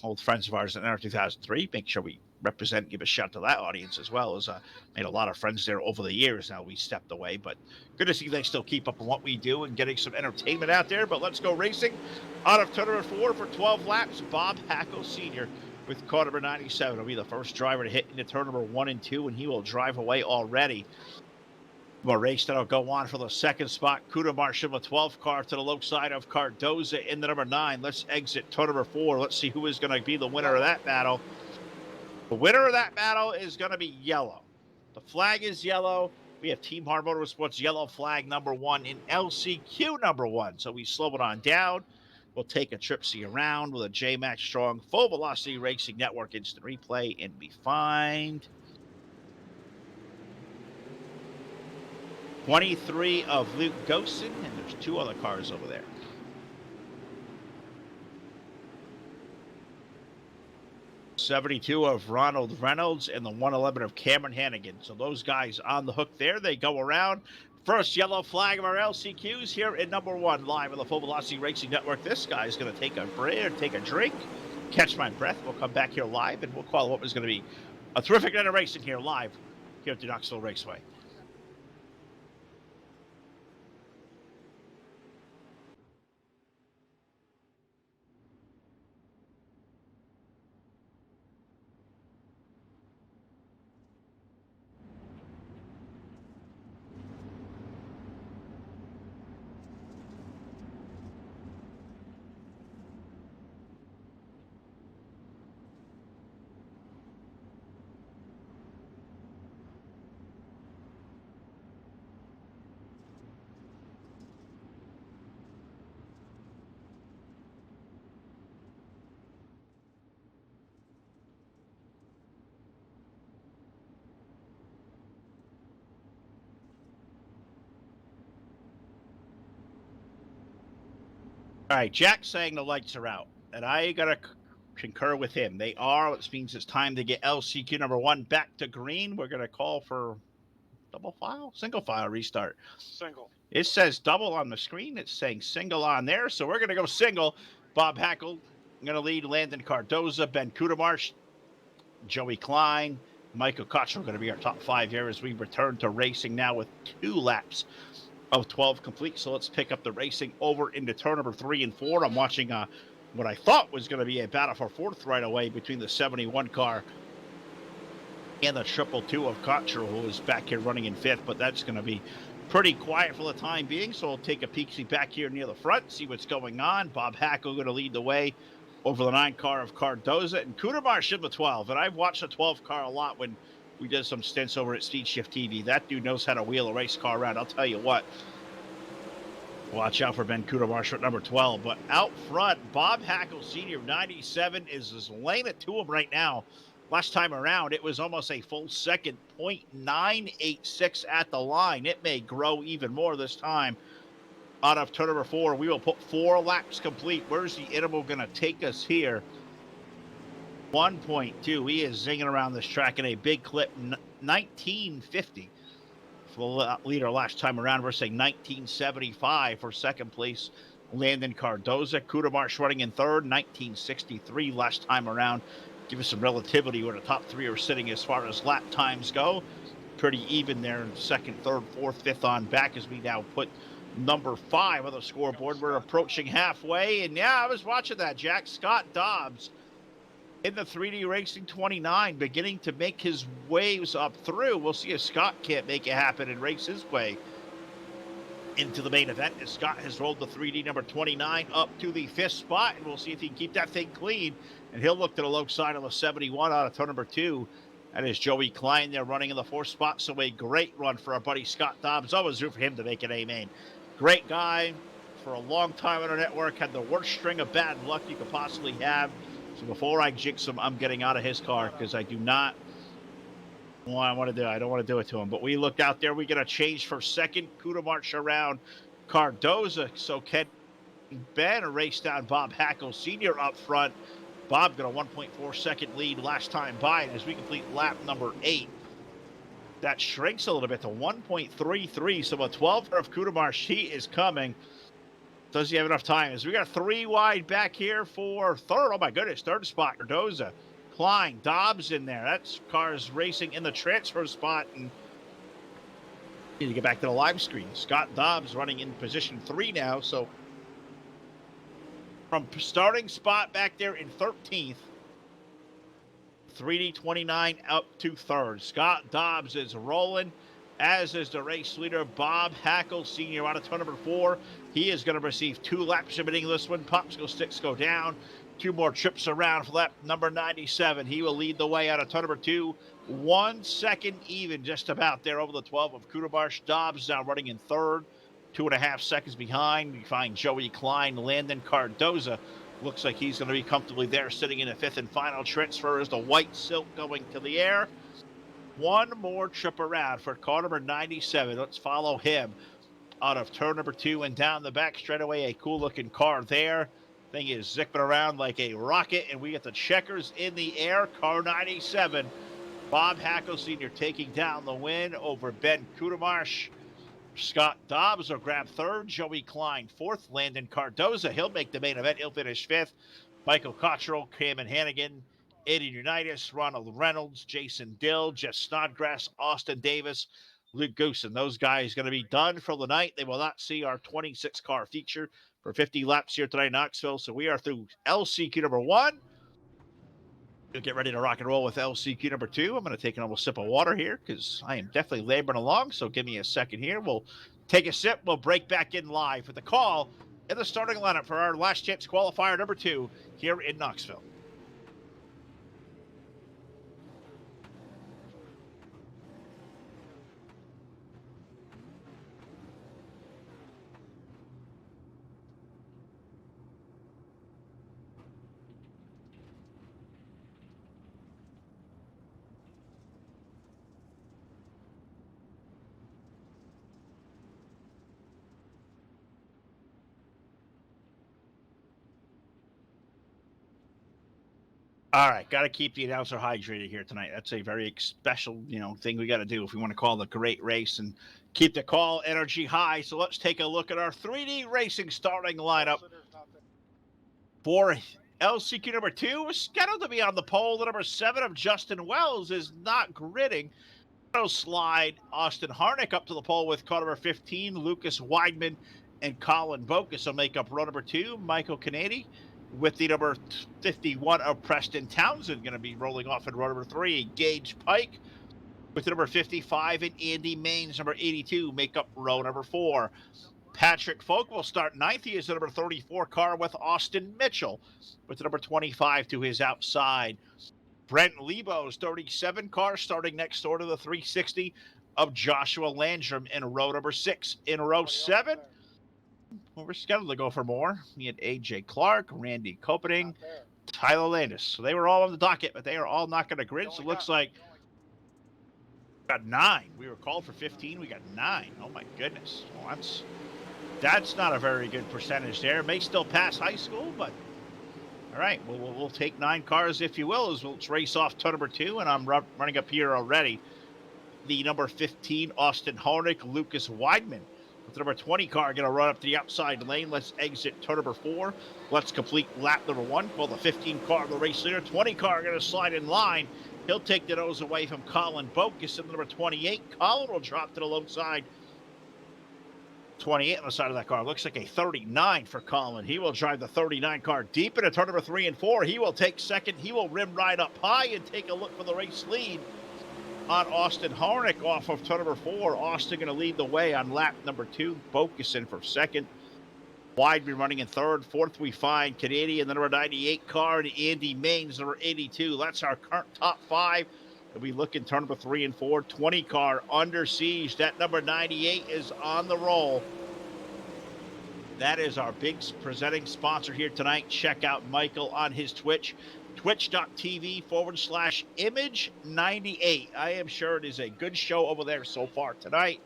Old friends of ours in 2003. Make sure we represent, give a shout to that audience as well. As made a lot of friends there over the years. Now we stepped away, but good to see they still keep up on what we do and getting some entertainment out there. But let's go racing. Out of turn number 4 for 12 laps, Bob Hackle Sr. with car number 97. Will be the first driver to hit into turn number 1 and 2, and he will drive away already. More race that'll go on for the second spot. Kuda Marshall, a 12 car to the low side of Cardoza in the number 9. Let's exit turn number 4. Let's see who is going to be the winner of that battle. The winner of that battle is going to be yellow. The flag is yellow. We have Team Hard Motorsports yellow flag number 1 in LCQ number 1. So we slow it on down. We'll take a trip-see around with a J-Max Strong Full Velocity Racing Network instant replay, and we find 23 of Luke Gosen, and there's 2 other cars over there. '72 of Ronald Reynolds and the 111 of Cameron Hannigan. So those guys on the hook there. They go around. First yellow flag of our LCQs here in number 1, live on the Full Velocity Racing Network. This guy's going to take a break, take a drink, catch my breath. We'll come back here live, and we'll call what was going to be a terrific night of racing here live here at the Knoxville Raceway. All right, Jack's saying the lights are out, and I got to concur with him. They are, which means it's time to get LCQ number 1 back to green. We're going to call for double file, single file restart. Single. It says double on the screen. It's saying single on there, so we're going to go single. Bob Hackle going to lead Landon Cardoza, Ben Kudemarsh, Joey Klein, Michael Cottrell going to be our top 5 here as we return to racing now with 2 laps of 12 complete. So let's pick up the racing over into turn number 3 and 4. I'm watching what I thought was going to be a battle for 4th right away between the 71 car and the 222 of Cottrell, who is back here running in 5th, but that's going to be pretty quiet for the time being. So we'll take a peek back here near the front, see what's going on. Bob Hackle going to lead the way over the 9 car of Cardoza, and Kudemarsh in the 12. And I've watched the 12 car a lot when we did some stints over at Speed Shift TV. That dude knows how to wheel a race car around. I'll tell you what. Watch out for Ben Kudemarsh at number 12. But out front, Bob Hackle Sr. 97 is just laying it to him right now. Last time around, it was almost a full second, 0.986 at the line. It may grow even more this time. out of turn number 4. We will put 4 laps complete. Where's the interval going to take us here? 1.2. He is zinging around this track in a big clip. 1950 for the leader last time around. We're saying 1975 for second place. Landon Cardoza. Kudamarsh running in third. 1963 last time around. Give us some relativity where the top 3 are sitting as far as lap times go. Pretty even there in second, third, fourth, fifth on back as we now put number 5 on the scoreboard. We're approaching halfway, and yeah, I was watching that, Jack. Scott Dobbs in the 3D Racing 29 beginning to make his waves up through. We'll see if Scott can't make it happen and race his way into the main event, as Scott has rolled the 3D number 29 up to the 5th spot, and we'll see if he can keep that thing clean, and he'll look to the low side of the 71 out of turn number 2. That is Joey Klein there running in the 4th spot, so a great run for our buddy Scott Dobbs. Always room for him to make an A-main. Great guy for a long time on our network, had the worst string of bad luck you could possibly have. So before I jinx him, I'm getting out of his car because I do not want to do it. I don't want to do it to him. But we looked out there. We get a change for second. Kudamarsh around Cardoza. So Ken Ben raced down Bob Hackle Sr. up front. Bob got a 1.4 second lead last time by. And as we complete lap number 8, that shrinks a little bit to 1.33. So a 12 of Kudamarsh. He is coming. Does he have enough time? As we got 3 wide back here for third. Oh my goodness, third spot. Cardoza, Klein, Dobbs in there. That's cars racing in the transfer spot. And need to get back to the live screen. Scott Dobbs running in position 3 now. So from starting spot back there in 13th, 3D 29 up to 3rd. Scott Dobbs is rolling, as is the race leader, Bob Hackle Sr. out of turn number 4. He is going to receive 2 laps admitting this one. Popsicle sticks go down. 2 more trips around for lap number 97. He will lead the way out of turn number 2. 1 second even, just about there over the 12 of Kudamarsh. Dobbs now running in 3rd. 2.5 seconds behind. We find Joey Klein, Landon Cardoza. Looks like he's going to be comfortably there, sitting in a 5th and final transfer as the white silk going to the air. 1 more trip around for car number 97. Let's follow him out of turn number 2 and down the back straightaway. A cool looking car there. Thing is zipping around like a rocket, and we get the checkers in the air. Car 97. Bob Hackle Sr. taking down the win over Ben Kudamarsh. Scott Dobbs will grab 3rd. Joey Klein 4th. Landon Cardoza, he'll make the main event. He'll finish 5th. Michael Cottrell, Cameron Hannigan, Eddie Unitas, Ronald Reynolds, Jason Dill, Jeff Snodgrass, Austin Davis, Luke Goosen. Those guys going to be done for the night. They will not see our 26-car feature for 50 laps here tonight in Knoxville. So we are through LCQ number 1. We'll get ready to rock and roll with LCQ number 2. I'm going to take another sip of water here because I am definitely laboring along. So give me a second here. We'll take a sip. We'll break back in live with the call in the starting lineup for our last chance qualifier number 2 here in Knoxville. All right, got to keep the announcer hydrated here tonight. That's a very special, thing we got to do if we want to call the great race and keep the call energy high. So let's take a look at our 3D Racing starting lineup for LCQ number 2. Was scheduled to be on the pole. The number 7 of Justin Wells is not gridding. Slide Austin Harnick up to the pole with car number 15. Lucas Weidman and Colin Bokus will make up row number 2. Michael Kennedy with the number 51 of Preston Townsend going to be rolling off in row number 3. Gage Pike with the number 55 and Andy Maines, number 82, make up row number 4. Patrick Folk will start 9th. He is the number 34 car with Austin Mitchell with the number 25 to his outside. Brent Lebo's 37 car starting next door to the 360 of Joshua Landrum in row number 6. In row 7, we're scheduled to go for more. We had AJ Clark, Randy Copening, Tyler Landis. So they were all on the docket, but they are all not going to grid. So it looks like we got 9. We were called for 15. We got 9. Oh my goodness. Well, That's not a very good percentage there. May still pass high school, but all right. We'll take 9 cars, if you will, as we'll race off turn number 2, and I'm running up here already. The number 15, Austin Harnick, Lucas Weidman. With the number 20 car going to run up to the outside lane. Let's exit turn number 4. Let's complete lap number 1. Well, the 15 car, the race leader. 20 car going to slide in line. He'll take the nose away from Colin Bokus. And the number 28, Colin will drop to the low side. 28 on the side of that car. Looks like a 39 for Colin. He will drive the 39 car deep into turn number 3 and 4. He will take second. He will rim right up high and take a look for the race lead on Austin Harnick off of turn number 4. Austin going to lead the way on lap number 2. Bokusin for second. Weidman running in third. Fourth, we find Canadian, the number 98 car, and Andy Maines, number 82. That's our current top 5. We look in turn number 3 and 4. 20 car under siege. That number 98 is on the roll. That is our big presenting sponsor here tonight. Check out Michael on his Twitch, twitch.tv/image98. I am sure it is a good show over there so far tonight.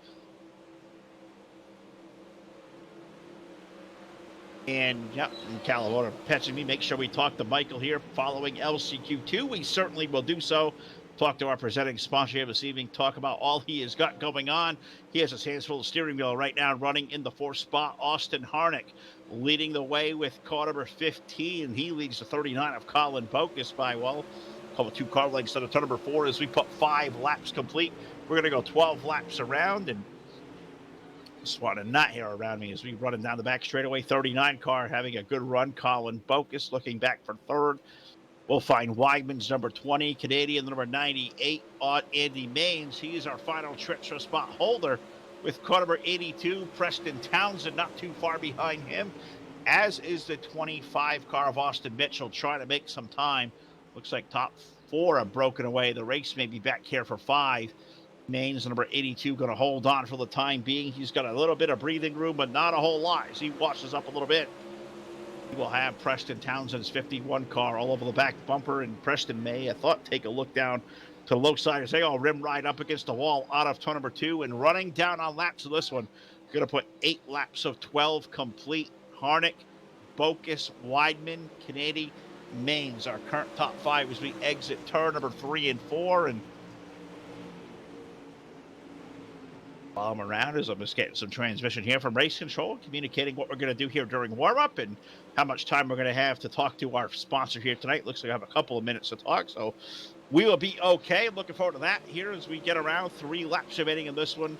And, yep, California patching me. Make sure we talk to Michael here following LCQ2. We certainly will do so. Talk to our presenting sponsor here this evening. Talk about all he has got going on. He has his hands full of steering wheel right now, running in the 4th spot. Austin Harnick leading the way with car number 15. He leads the 39 of Colin Bokus by, well, couple 2 car lengths to the turn number 4 as we put 5 laps complete. We're going to go 12 laps around, and swatting a knot here around me as we running down the back straightaway. 39 car having a good run. Colin Bokus looking back for third. We'll find Weidman's number 20, Canadian number 98 on Andy Maines. He is our final transfer spot holder with car number 82, Preston Townsend, not too far behind him, as is the 25 car of Austin Mitchell, trying to make some time. Looks like top 4 have broken away. The race may be back here for 5. Maines, number 82, going to hold on for the time being. He's got a little bit of breathing room, but not a whole lot as he washes up a little bit. We will have Preston Townsend's 51 car all over the back bumper, and Preston may, I thought, take a look down to the low side as they all rim right up against the wall out of turn number 2 and running down on laps of this one. Going to put 8 laps of 12 complete. Harnick, Bokus, Weidman, Canady, Maines, our current top 5 as we exit turn number 3 and 4. And while I'm around, as I'm just getting some transmission here from race control, communicating what we're going to do here during warm-up and how much time we're going to have to talk to our sponsor here tonight. Looks like I have a couple of minutes to talk, so we will be okay. Looking forward to that here as we get around. 3 laps remaining in this one.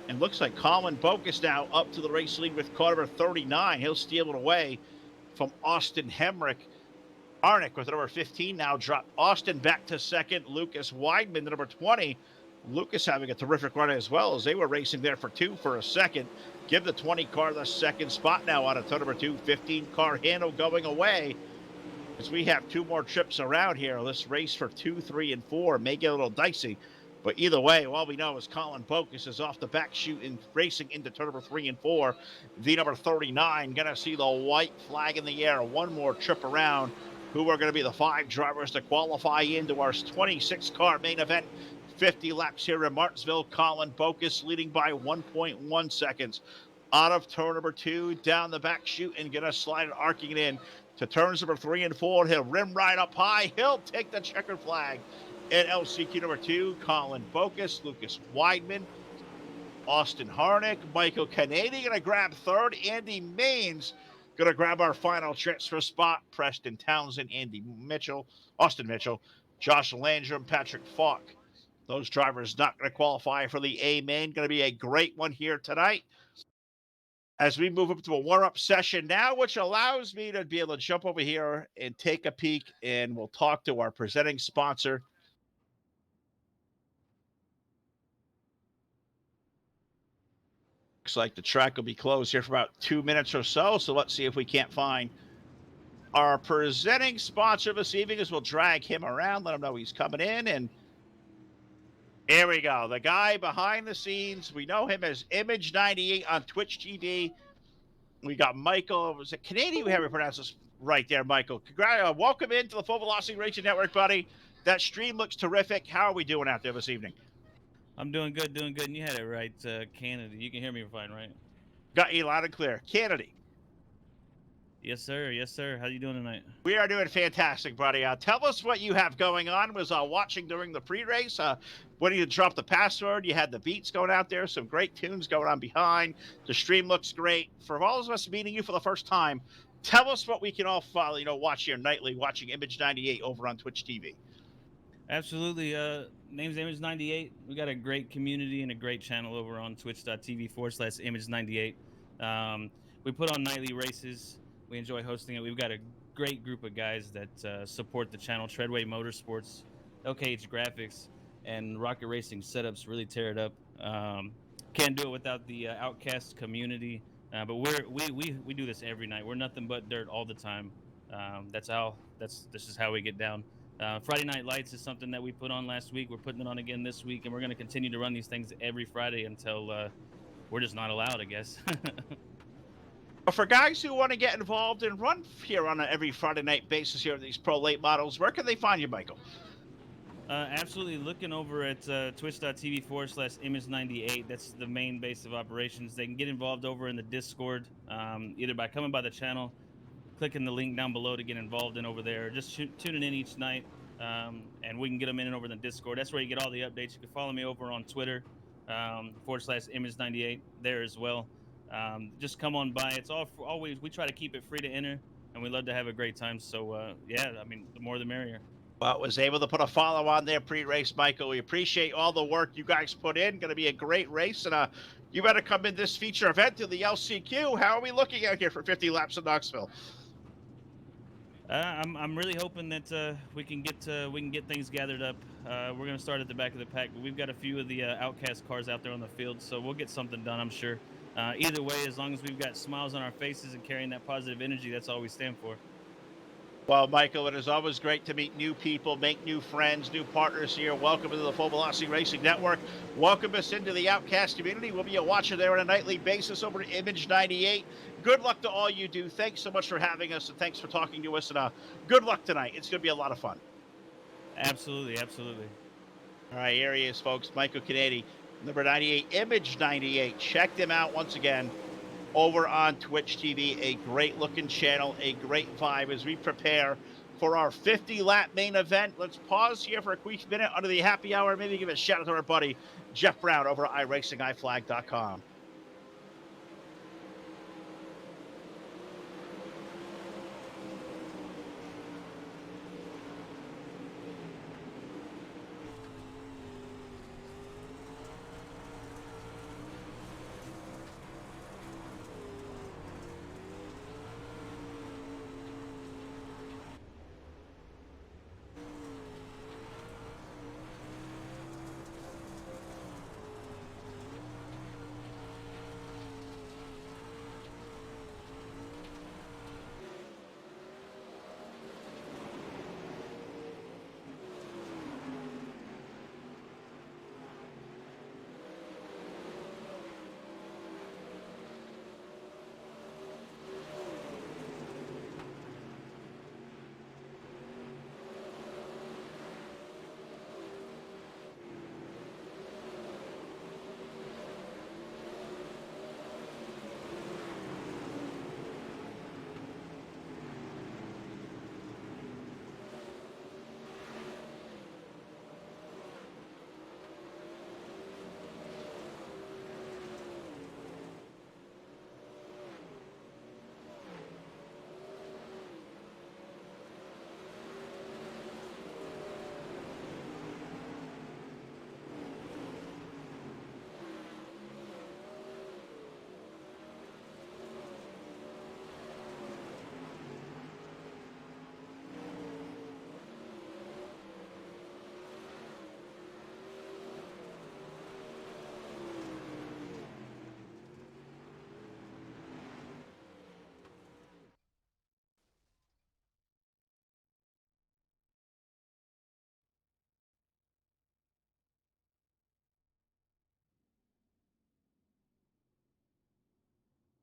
And looks like Colin Bokus now up to the race lead with car number 39. He'll steal it away from Austin Harnick with number 15 now dropped. Austin back to second. Lucas Weidman, the number 20. Lucas having a terrific run as well as they were racing there for 2 for a second. Give the 20 car the second spot now on a turn number 2. 15 car handle going away as we have 2 more trips around here. This race for 2, 3, and 4 may get a little dicey. But either way, all we know is Colin Bokus is off the back chute and racing into turn number 3 and 4. The number 39 going to see the white flag in the air. 1 more trip around. Who are going to be the 5 drivers to qualify into our 26 car main event. 50 laps here in Martinsville. Colin Bokus leading by 1.1 seconds. Out of turn number 2, down the back chute, and going to slide it, arcing it in to turns number 3 and 4. He'll rim right up high. He'll take the checkered flag. In LCQ number 2, Colin Bokus, Lucas Weidman, Austin Harnick, Michael Canady going to grab third. Andy Maines going to grab our final transfer spot. Preston Townsend, Austin Mitchell, Josh Landrum, Patrick Falk. Those drivers not going to qualify for the A main. Going to be a great one here tonight. As we move up to a warm-up session now, which allows me to be able to jump over here and take a peek, and we'll talk to our presenting sponsor. Looks like the track will be closed here for about 2 minutes or so. So let's see if we can't find our presenting sponsor this evening as we'll drag him around, let him know he's coming in. And here we go. The guy behind the scenes. We know him as Image98 on Twitch TV. We got Michael. Was it Canadian? We have to pronounce this right there, Michael. Welcome into the Full Velocity Racing Network, buddy. That stream looks terrific. How are we doing out there this evening? I'm doing good, And you had it right, Canada. You can hear me fine, right? Got you loud and clear. Kennedy. Yes, sir. Yes, sir. How you doing tonight? We are doing fantastic, buddy. Tell us what you have going on. Was watching during the pre-race. When you dropped the password, you had the beats going out there. Some great tunes going on behind. The stream looks great. For all of us meeting you for the first time, tell us what we can all follow. Watch here nightly, watching Image 98 over on Twitch TV. Absolutely. Name's Image98. We got a great community and a great channel over on twitch.tv/Image98. We put on nightly races. We enjoy hosting it. We've got a great group of guys that support the channel. Treadway Motorsports, LKH Graphics, and Rocket Racing Setups really tear it up. Can't do it without the Outcast community. But we do this every night. We're nothing but dirt all the time. This is how we get down. Friday Night Lights is something that we put on last week. We're putting it on again this week, and we're going to continue to run these things every Friday until we're just not allowed, I guess. For guys who want to get involved and run here on an every Friday night basis here at these Pro Late models, where can they find you, Michael? Absolutely. Looking over at twitch.tv/Image98. That's the main base of operations. They can get involved over in the Discord, either by coming by the channel, clicking the link down below to get involved in over there, just tuning in each night, and we can get them in and over in the Discord. That's where you get all the updates. You can follow me over on Twitter, /Image98 there as well. Just come on by. It's always, we try to keep it free to enter, and we love to have a great time. So, yeah, I mean, the more the merrier. Well, was able to put a follow on there pre-race, Michael. We appreciate all the work you guys put in. Going to be a great race, and you better come in this feature event to the LCQ. How are we looking out here for 50 laps in Knoxville? I'm really hoping that we can get things gathered up. We're going to start at the back of the pack, but we've got a few of the Outcast cars out there on the field, so we'll get something done, I'm sure. Either way, as long as we've got smiles on our faces and carrying that positive energy, that's all we stand for. Well, Michael, it is always great to meet new people, make new friends, new partners here. Welcome to the Full Velocity Racing Network. Welcome us into the Outcast community. We'll be a watcher there on a nightly basis over at Image 98. Good luck to all you do. Thanks so much for having us, and thanks for talking to us. And good luck tonight. It's going to be a lot of fun. Absolutely, absolutely. All right, here he is, folks. Michael Kennedy, number 98, Image 98. Check them out once again over on Twitch TV. A great looking channel, a great vibe as we prepare for our 50 lap main event. Let's pause here for a quick minute under the happy hour. Maybe give a shout out to our buddy Jeff Brown over at iRacingIFlag.com.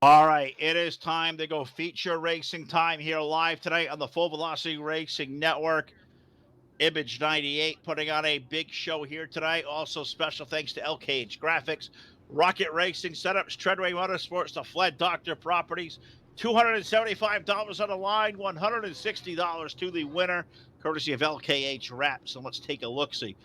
All right, it is time to go feature racing time here live tonight on the Full Velocity Racing Network. Image 98 putting on a big show here tonight. Also special thanks to LKH Graphics, Rocket Racing Setups, Treadway Motorsports, the Fled Doctor Properties. $275 on the line, $160 to the winner, courtesy of LKH Wraps. And let's take a look-see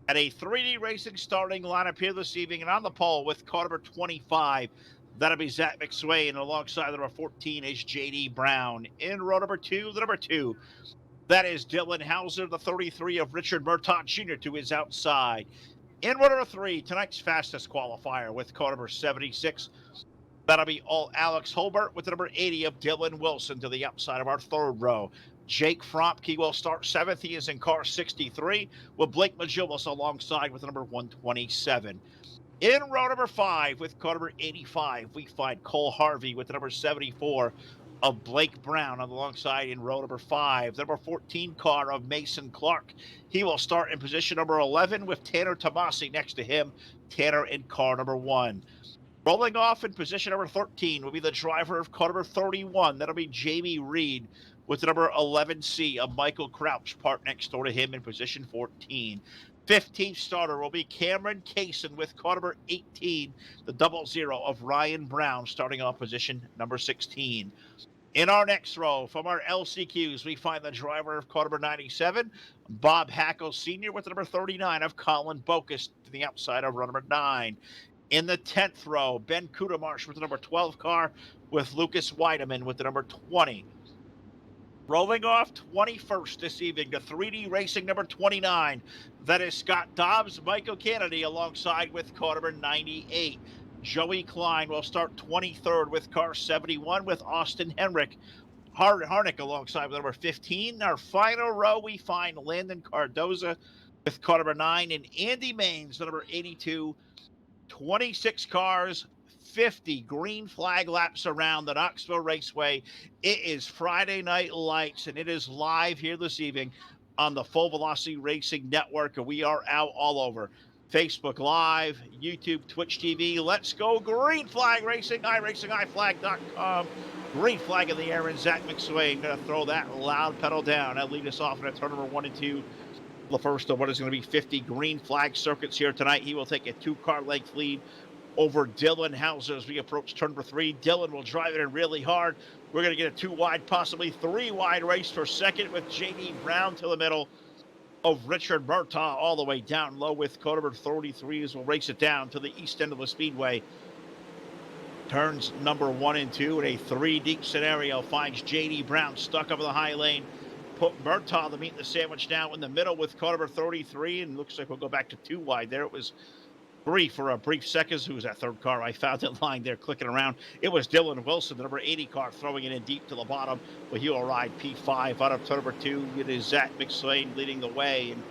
at a 3D Racing starting lineup here this evening. And on the pole with car number 25, that'll be Zach McSwain. And alongside the number 14 is J.D. Brown. In row number 2, the number 2, that is Dylan Hauser, the 33 of Richard Murtaugh Jr. to his outside. In row number 3, tonight's fastest qualifier with car number 76. That'll be all Alex Holbert with the number 80 of Dylan Wilson to the outside of our third row. Jake Frompke will start 7th. He is in car 63 with Blake Majulis alongside with the number 127. In row number 5 with car number 85, we find Cole Harvey with the number 74 of Blake Brown alongside in row number 5. The number 14 car of Mason Clark. He will start in position number 11 with Tanner Tomasi next to him. Tanner in car number 1. Rolling off in position number 13 will be the driver of car number 31. That'll be Jamie Reed with the number 11C of Michael Crouch, parked next door to him in position 14. 15th starter will be Cameron Kaysen with car number 18, the 00 of Ryan Brown, starting off position number 16. In our next row, from our LCQs, we find the driver of car number 97, Bob Hackle Sr. with the number 39 of Colin Bocus to the outside of row number 9. In the 10th row, Ben Kudemarsh with the number 12 car with Lucas Weideman with the number 20. Rolling off 21st this evening to 3D Racing number 29. That is Scott Dobbs, Michael Kennedy alongside with car number 98. Joey Klein will start 23rd with car 71 with Austin Henrik. Harnick alongside with number 15. Our final row, we find Landon Cardoza with car number 9 and Andy Maines, the number 82. 26 cars, 50 green flag laps around the Knoxville Raceway. It is Friday Night Lights, and it is live here this evening on the Full Velocity Racing Network, and we are out all over Facebook Live, YouTube, Twitch TV. Let's go green flag racing, iRacingIFlag.com. Green flag in the air, and Zach McSwain going to throw that loud pedal down. That'll lead us off in a turn number 1 and 2. The first of what is going to be 50 green flag circuits here tonight. He will take a 2-car length lead over Dylan Hauser as we approach turn number 3. Dylan will drive it in really hard. We're going to get a 2-wide, possibly 3-wide race for second with J.D. Brown to the middle of Richard Murtaugh all the way down low with car number 33 as we'll race it down to the east end of the speedway. Turns number 1 and 2 in a 3-deep scenario finds J.D. Brown stuck up in the high lane. Put Murtaugh, the meat in the sandwich, now in the middle with car number 33, and looks like we'll go back to 2 wide there. It was 3 for a brief second. Who was that third car? I found it lying there clicking around. It was Dylan Wilson, the number 80 car, throwing it in deep to the bottom, but he will ride P5 out of turn number 2. It is Zach McSwain leading the way and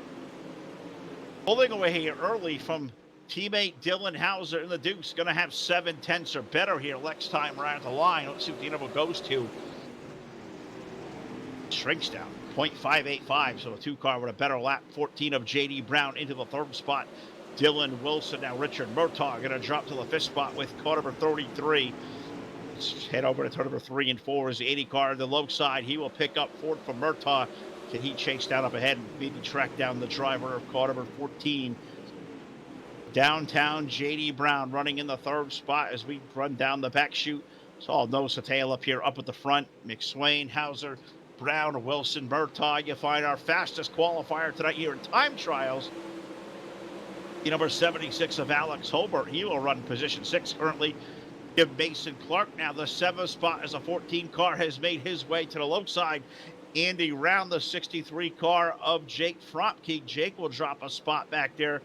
pulling away here early from teammate Dylan Hauser in the Deuce. Going to have 7/10 or better here next time around the line. Let's see what the interval goes to. Shrinks down 0.585, so a 2-car with a better lap. 14 of J.D. Brown into the 3rd spot. Dylan Wilson, now Richard Murtaugh going to drop to the 5th spot with car number 33. Let's head over to turn number 3 and 4 is the 80 car on the low side. He will pick up 4th from Murtaugh. Can he chase down up ahead and maybe track down the driver of car number 14? Downtown J.D. Brown running in the 3rd spot as we run down the back chute. So I'll nose the tail up here up at the front. McSwain, Hauser, Brown, Wilson, Murtaugh. You find our fastest qualifier tonight here in time trials. The number 76 of Alex Holbert. He will run position 6 currently. Give Mason Clark now the 7th spot as a 14 car has made his way to the low side. Andy round the 63 car of Jake Frompke. Jake will drop a spot back there.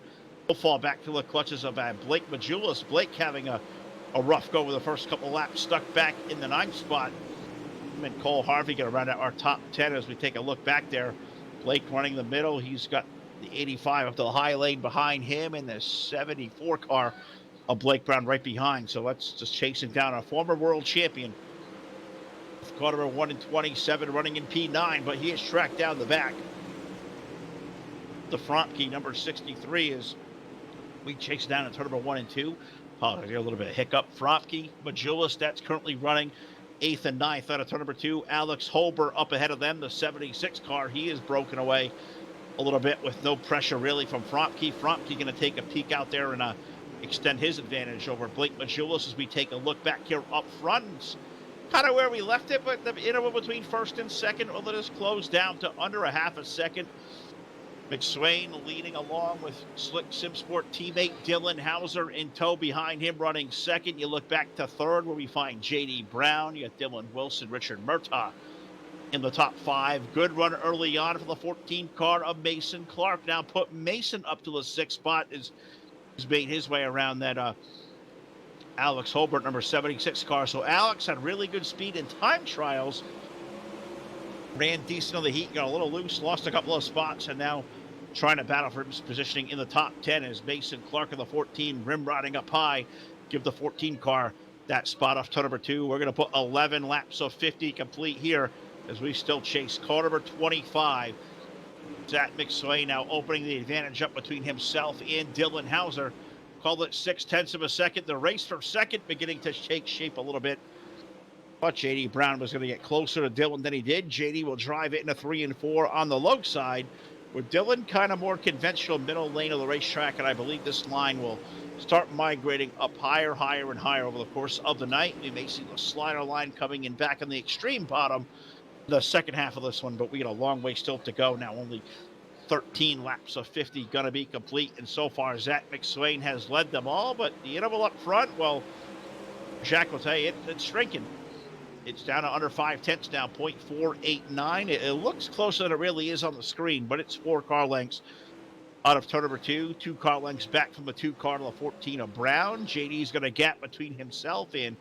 He'll fall back to the clutches of Blake Majulis. Blake having a rough go with the first couple laps, stuck back in the 9th spot. And Cole Harvey going to round out our top 10 as we take a look back there. Blake running the middle. He's got the 85 up to the high lane behind him and the 74 car of Blake Brown right behind. So let's just chase him down. A former world champion. Car number 1 and 27 running in P9, but he is tracked down the back. The Frompke number 63 is we chase down in turn number 1 and 2. Oh, a little bit of hiccup. Frompke, Majulis, that's currently running 8th and 9th out of turn number 2. Alex Holbert up ahead of them, the 76 car. He is broken away a little bit with no pressure really from Frompke. Frompke going to take a peek out there in a extend his advantage over Blake Majulis as we take a look back here up front. Kind of where we left it, but the interval between first and second, well, it is closed down to under a half a second. McSwain leading along with Slick Simsport teammate Dylan Hauser in tow behind him, running second. You look back to third where we find J.D. Brown. You got Dylan Wilson, Richard Murtaugh in the top 5. Good run early on for the 14 car of Mason Clark. Now put Mason up to the 6th spot as he's made his way around that Alex Holbert, number 76 car. So Alex had really good speed in time trials. Ran decent on the heat, got a little loose, lost a couple of spots, and now trying to battle for his positioning in the top 10 as Mason Clark in the 14, rim riding up high, give the 14 car that spot off to number 2. We're going to put 11 laps of 50 complete here as we still chase car number 25. Zach McSwain now opening the advantage up between himself and Dylan Hauser. Called it 0.6 of a second. The race for second beginning to take shape a little bit. Thought J.D. Brown was going to get closer to Dylan than he did. J.D. will drive it in a 3 and 4 on the low side, with Dylan kind of more conventional middle lane of the racetrack, and I believe this line will start migrating up higher, higher, and higher over the course of the night. We may see the slider line coming in back on the extreme bottom the second half of this one, but we got a long way still to go now. Only 13 laps of 50 going to be complete, and so far Zach McSwain has led them all, but the interval up front, well, Jack will tell you, it's shrinking. It's down to under 5/10 now, 0.489. It looks closer than it really is on the screen, but it's 4 car lengths out of turn number 2. 2 car lengths back from the 2 car to the 14 of Brown. JD's going to gap between himself and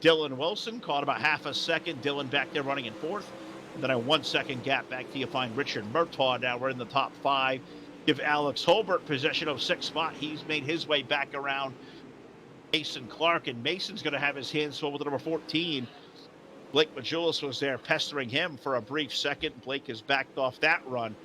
Dylan Wilson. Caught about half a second. Dylan back there running in 4th. And then a 1 second gap back till you find Richard Murtaugh. Now we're in the top 5. Give Alex Holbert possession of 6th spot. He's made his way back around Mason Clark, and Mason's going to have his hands full with number 14. Blake Majulis was there pestering him for a brief second. Blake has backed off that run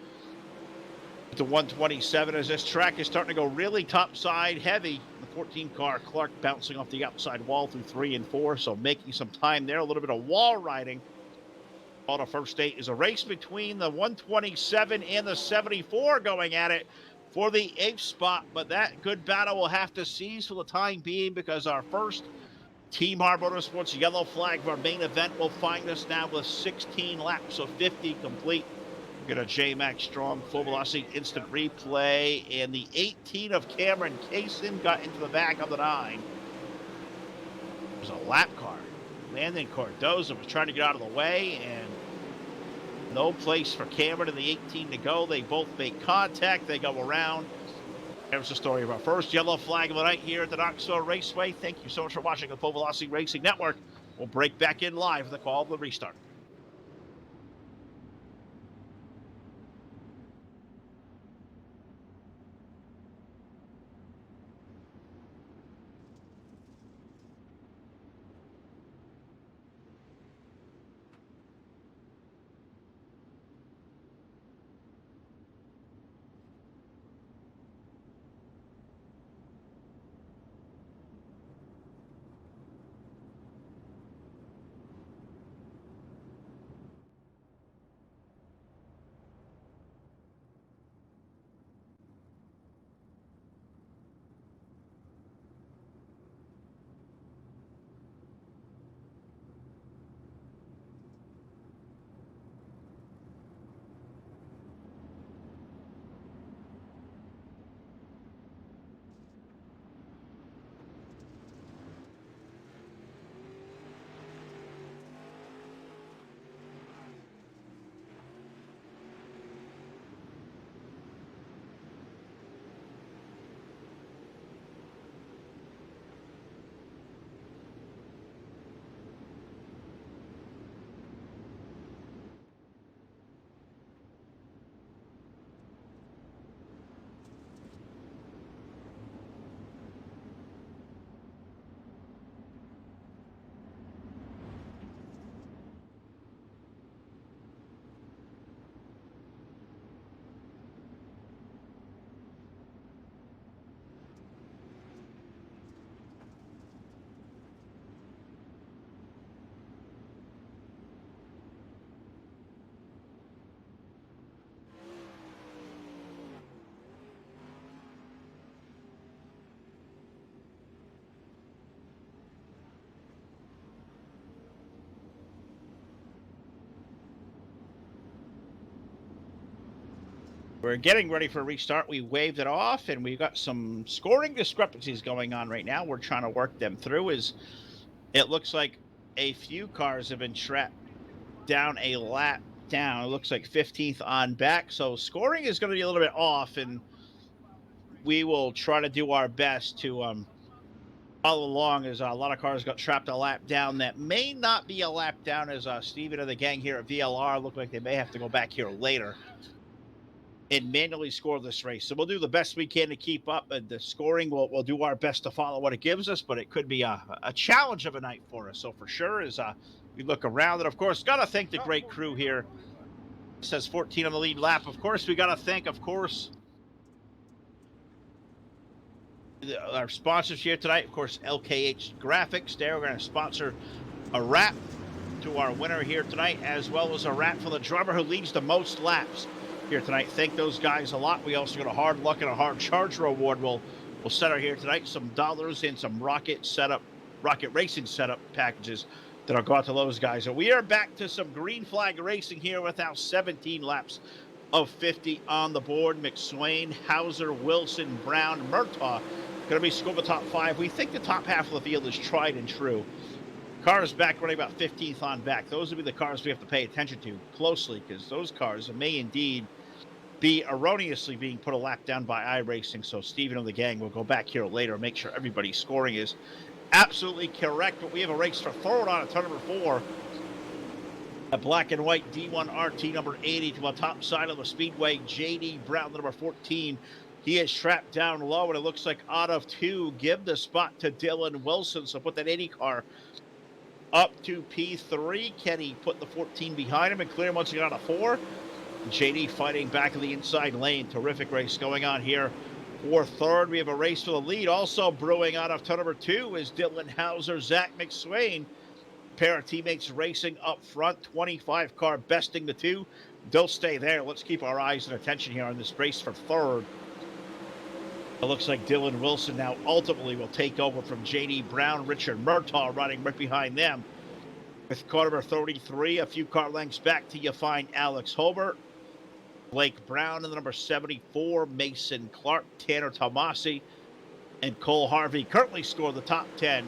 to 127 as this track is starting to go really topside heavy. The 14 car, Clark bouncing off the outside wall through 3 and 4, so making some time there. A little bit of wall riding. All the first 8 is a race between the 127 and the 74 going at it for the 8th spot, but that good battle will have to cease for the time being because our first Team Hard Motorsports yellow flag of our main event will find us now with 16 laps of 50 complete. We're going to J-Max Strong Full Velocity Instant Replay, and the 18 of Cameron Kaysen got into the back of the 9. There's a lap car. Landon Cardoza was trying to get out of the way, and no place for Cameron and the 18 to go. They both make contact. They go around. There's the story of our first yellow flag of the night here at the Knoxville Raceway. Thank you so much for watching the Full Velocity Racing Network. We'll break back in live with the call of the restart. We're getting ready for a restart. We waved it off, and we've got some scoring discrepancies going on right now. We're trying to work them through. As it looks like a few cars have been trapped down a lap down. It looks like 15th on back. So scoring is going to be a little bit off, and we will try to do our best to follow along as a lot of cars got trapped a lap down. That may not be a lap down, as Steven and the gang here at VLR look like they may have to go back here later and manually score this race. So we'll do the best we can to keep up, and the scoring, we'll do our best to follow what it gives us, but it could be a challenge of a night for us. So for sure, as we look around, and of course, got to thank the great crew here. It says 14 on the lead lap. Of course, we got to thank, of course, our sponsors here tonight. Of course, LKH Graphics. They're going to sponsor a wrap to our winner here tonight, as well as a wrap for the drummer who leads the most laps here tonight. Thank those guys a lot. We also got a hard luck and a hard charger award. We'll center here tonight. Some dollars and some rocket racing setup packages that'll go out to those guys. So we are back to some green flag racing here with our 17 laps of 50 on the board. McSwain, Hauser, Wilson, Brown, Murtaugh going to be scored the top 5. We think the top half of the field is tried and true. Cars back running about 15th on back. Those will be the cars we have to pay attention to closely, because those cars may indeed be erroneously being put a lap down by iRacing. So Steven and the gang will go back here later and make sure everybody's scoring is absolutely correct. But we have a race for third on at turn number 4. A black and white D1 RT number 80 to the top side of the speedway. JD Brown, number 14. He is trapped down low, and it looks like out of 2, give the spot to Dylan Wilson. So put that 80 car up to P3. Can he put the 14 behind him and clear him once he got out of 4? JD fighting back in the inside lane. Terrific race going on here for third. We have a race for the lead. Also brewing out of turn number 2 is Dylan Hauser, Zach McSwain. Pair of teammates racing up front. 25 car besting the 2. They'll stay there. Let's keep our eyes and attention here on this race for third. It looks like Dylan Wilson now ultimately will take over from J.D. Brown. Richard Murtaugh running right behind them. With car number 33, a few car lengths back till you find Alex Hobart. Blake Brown in the number 74, Mason Clark, Tanner Tomasi, and Cole Harvey currently score the top 10.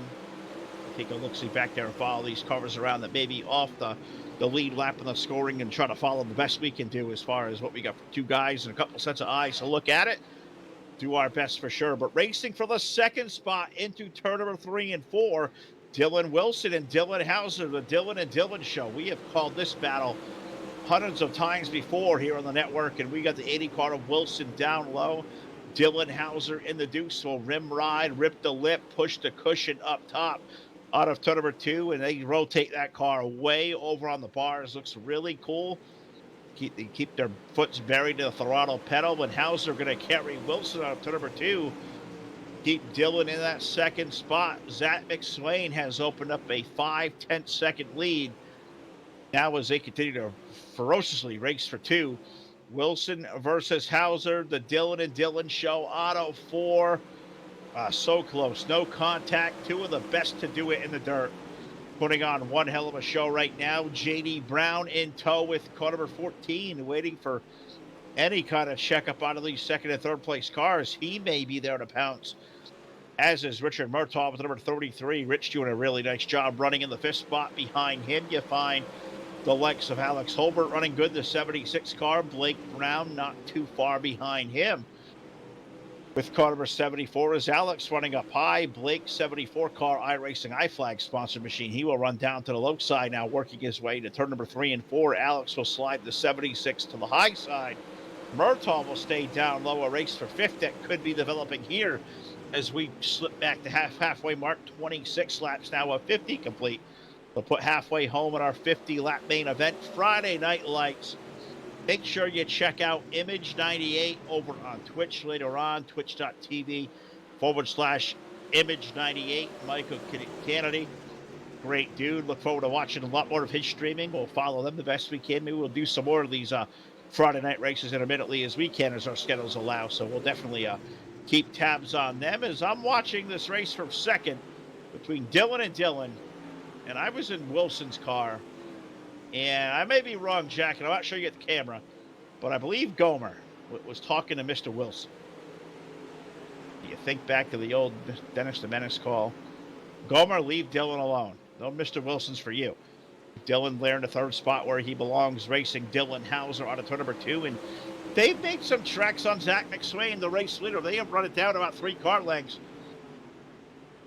Take a look-see back there and follow these cars around that may be off the lead lap in the scoring, and try to follow the best we can do as far as what we got for 2 guys and a couple sets of eyes to look at it. Do our best for sure. But racing for the second spot into turn number 3 and 4, Dylan Wilson and Dylan Hauser, the Dylan and Dylan show. We have called this battle hundreds of times before here on the network, and we got the 80 car of Wilson down low. Dylan Hauser in the deuce will rim ride, rip the lip, push the cushion up top out of turn number 2, and they rotate that car way over on the bars. Looks really cool. They keep their foots buried to the throttle pedal, and Hauser going to carry Wilson out of turn number 2. Keep Dylan in that second spot. Zach McSwain has opened up a 5/10 second lead now as they continue to ferociously race for 2. Wilson versus Hauser, the Dylan and Dylan show, auto 4. So close, no contact. 2 of the best to do it in the dirt. Putting on one hell of a show right now. J.D. Brown in tow with car number 14, waiting for any kind of checkup out of these second and third place cars. He may be there to pounce, as is Richard Murtaugh with number 33. Rich doing a really nice job running in the 5th spot. Behind him, you find the likes of Alex Holbert running good, the 76 car. Blake Brown not too far behind him. With car number 74 is Alex running up high. Blake, 74 car iRacing iFlag sponsored machine. He will run down to the low side now, working his way to turn number 3 and 4. Alex will slide the 76 to the high side. Murtaugh will stay down low. A race for 5th that could be developing here as we slip back to halfway mark. 26 laps now of 50 complete. We'll put halfway home at our 50 lap main event. Friday Night Lights. Make sure you check out Image 98 over on Twitch later on, twitch.tv/Image 98. Michael Kennedy, great dude. Look forward to watching a lot more of his streaming. We'll follow them the best we can. Maybe we'll do some more of these Friday night races intermittently as we can, as our schedules allow. So we'll definitely keep tabs on them. As I'm watching this race from second between Dylan and Dylan, and I was in Wilson's car. And I may be wrong, Jack, and I'm not sure you get the camera, but I believe Gomer was talking to Mr. Wilson. You think back to the old Dennis the Menace call. Gomer, leave Dylan alone. No Mr. Wilson's for you. Dylan there in the third spot where he belongs, racing Dylan Hauser out of turn number 2. And they've made some tracks on Zach McSwain, the race leader. They have run it down about 3 car lengths.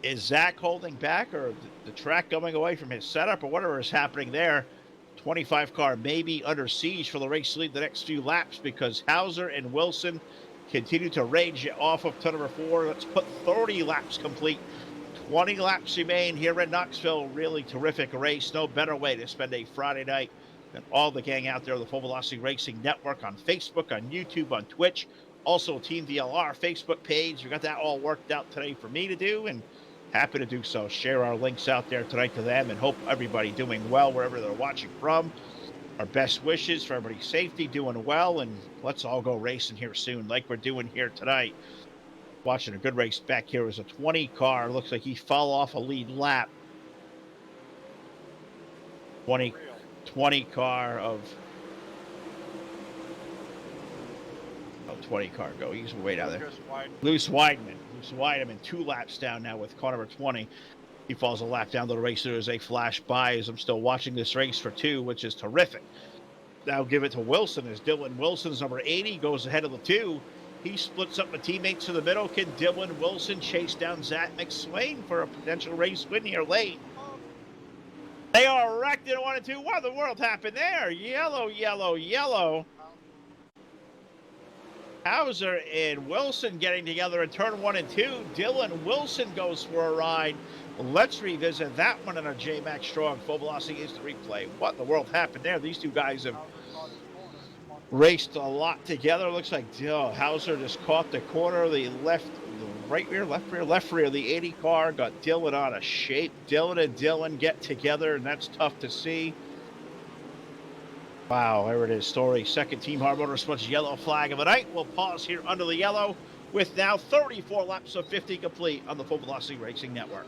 Is Zach holding back, or the track going away from his setup, or whatever is happening there? 25 car may be under siege for the race lead the next few laps, because Hauser and Wilson continue to rage off of turn number 4. Let's put 30 laps complete. 20 laps remain here in Knoxville. Really terrific race. No better way to spend a Friday night than all the gang out there on the Full Velocity Racing Network, on Facebook, on YouTube, on Twitch. Also, Team VLR Facebook page. We got that all worked out today for me to do, and happy to do so. Share our links out there tonight to them, and hope everybody doing well wherever they're watching from. Our best wishes for everybody's safety, doing well, and let's all go racing here soon like we're doing here tonight. Watching a good race back here is a 20 car. Looks like he fell off a lead lap. 20 car of 20 car go. He's way down there. Loose Weidman 2 laps down now with car number 20. He falls a lap down to the racer as they flash by, as I'm still watching this race for 2, which is terrific. Now give it to Wilson as Dylan Wilson's number 80 goes ahead of the 2. He splits up with teammates in the middle. Can Dylan Wilson chase down Zach McSwain for a potential race win here late? They are wrecked in 1 and 2. What in the world happened there? Yellow. Hauser and Wilson getting together in turn 1 and 2. Dylan Wilson goes for a ride. Let's revisit that one in our J-Max Strong Full Velocity Instant Replay. What in the world happened there? These two guys have raced a lot together. Looks like Hauser just caught the corner, the left rear, left rear. The 80 car got Dylan out of shape. Dylan and Dylan get together, and that's tough to see. Wow, there it is. Story. Second Team Hard Motorsports yellow flag of the night. We'll pause here under the yellow with now 34 laps of 50 complete on the Full Velocity Racing Network.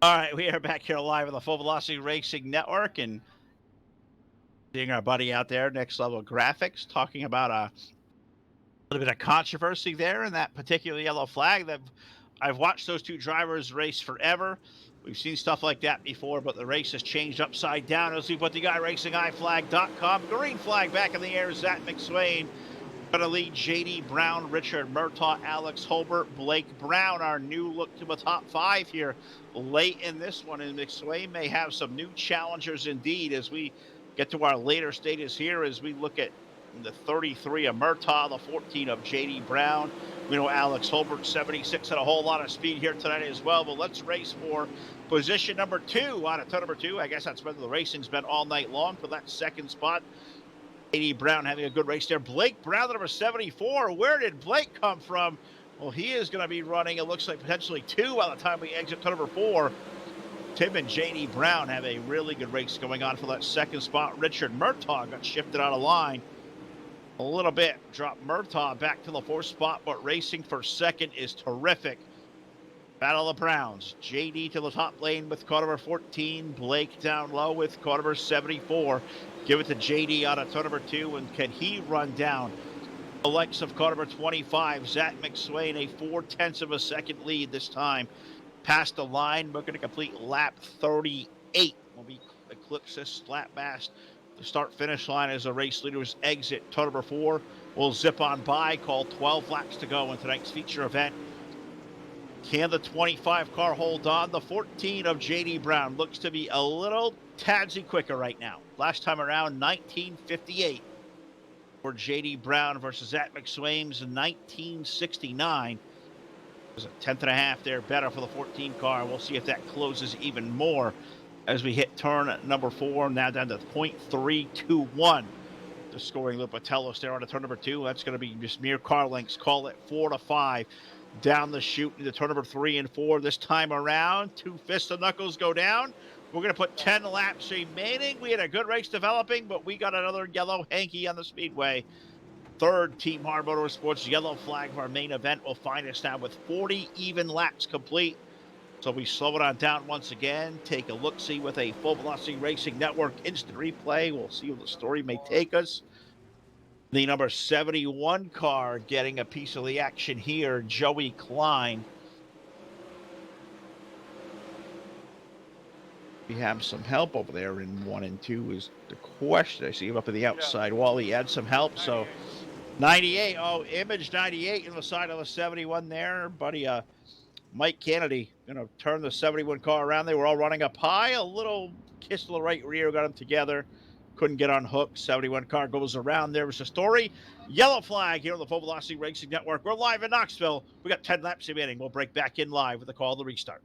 All right, we are back here live on the Full Velocity Racing Network, and seeing our buddy out there, Next Level Graphics, talking about a little bit of controversy there in that particular yellow flag. That I've watched those two drivers race forever. We've seen stuff like that before, but the race has changed upside down. As we put the guy racingiflag.com. Green flag back in the air. Zach McSwain going to lead J.D. Brown, Richard Murtaugh, Alex Holbert, Blake Brown. Our new look to the top 5 here late in this one, and McSwain may have some new challengers indeed as we get to our later stages here, as we look at the 33 of Murtaugh, the 14 of J.D. Brown. We know Alex Holbert, 76, had a whole lot of speed here tonight as well, but let's race for position number 2 out of turn number 2. I guess that's where the racing's been all night long for that second spot. J.D. Brown having a good race there. Blake Brown, number 74. Where did Blake come from? Well, he is going to be running, it looks like, potentially 2 by the time we exit turn number 4. Tim and J.D. Brown have a really good race going on for that second spot. Richard Murtaugh got shifted out of line a little bit. Dropped Murtaugh back to the 4th spot, but racing for second is terrific. Battle of the Browns. JD to the top lane with car number 14. Blake down low with car number 74. Give it to JD out of turn number 2. And can he run down the likes of car number 25? Zach McSwain, a 0.4 of a second lead this time. Past the line. We're going to complete lap 38 when we eclipse this lap past the start-finish line as the race leaders exit turn number 4. We'll zip on by. Call 12 laps to go in tonight's feature event. Can the 25 car hold on? The 14 of JD Brown looks to be a little tadsy quicker right now. Last time around, 1958 for JD Brown versus Zach McSwain's 1969. There's a 1/10.5 there better for the 14 car. We'll see if that closes even more as we hit turn number 4. Now down to 0.321. The scoring loop will tell us there on the turn number 2. That's going to be just mere car lengths. Call it 4 to 5. Down the chute into turn number 3 and 4 this time around. 2 fists of knuckles go down. We're going to put 10 laps remaining. We had a good race developing, but we got another yellow hanky on the speedway. Third Team Hard Motorsports yellow flag of our main event will find us now with 40 even laps complete. So we slow it on down once again. Take a look-see with a Full Velocity Racing Network instant replay. We'll see where the story may take us. The number 71 car getting a piece of the action here, Joey Klein. We have some help over there in 1 and 2 is the question. I see him up in the outside wall. He had some help. So 98. Oh, Image 98 on the side of the 71 there. Buddy, Mike Kennedy going to turn the 71 car around. They were all running up high. A little kiss to the right rear got them together. Couldn't get unhooked. 71 car goes around. There was the story. Yellow flag here on the Full Velocity Racing Network. We're live in Knoxville. We got 10 laps remaining. We'll break back in live with a call to restart.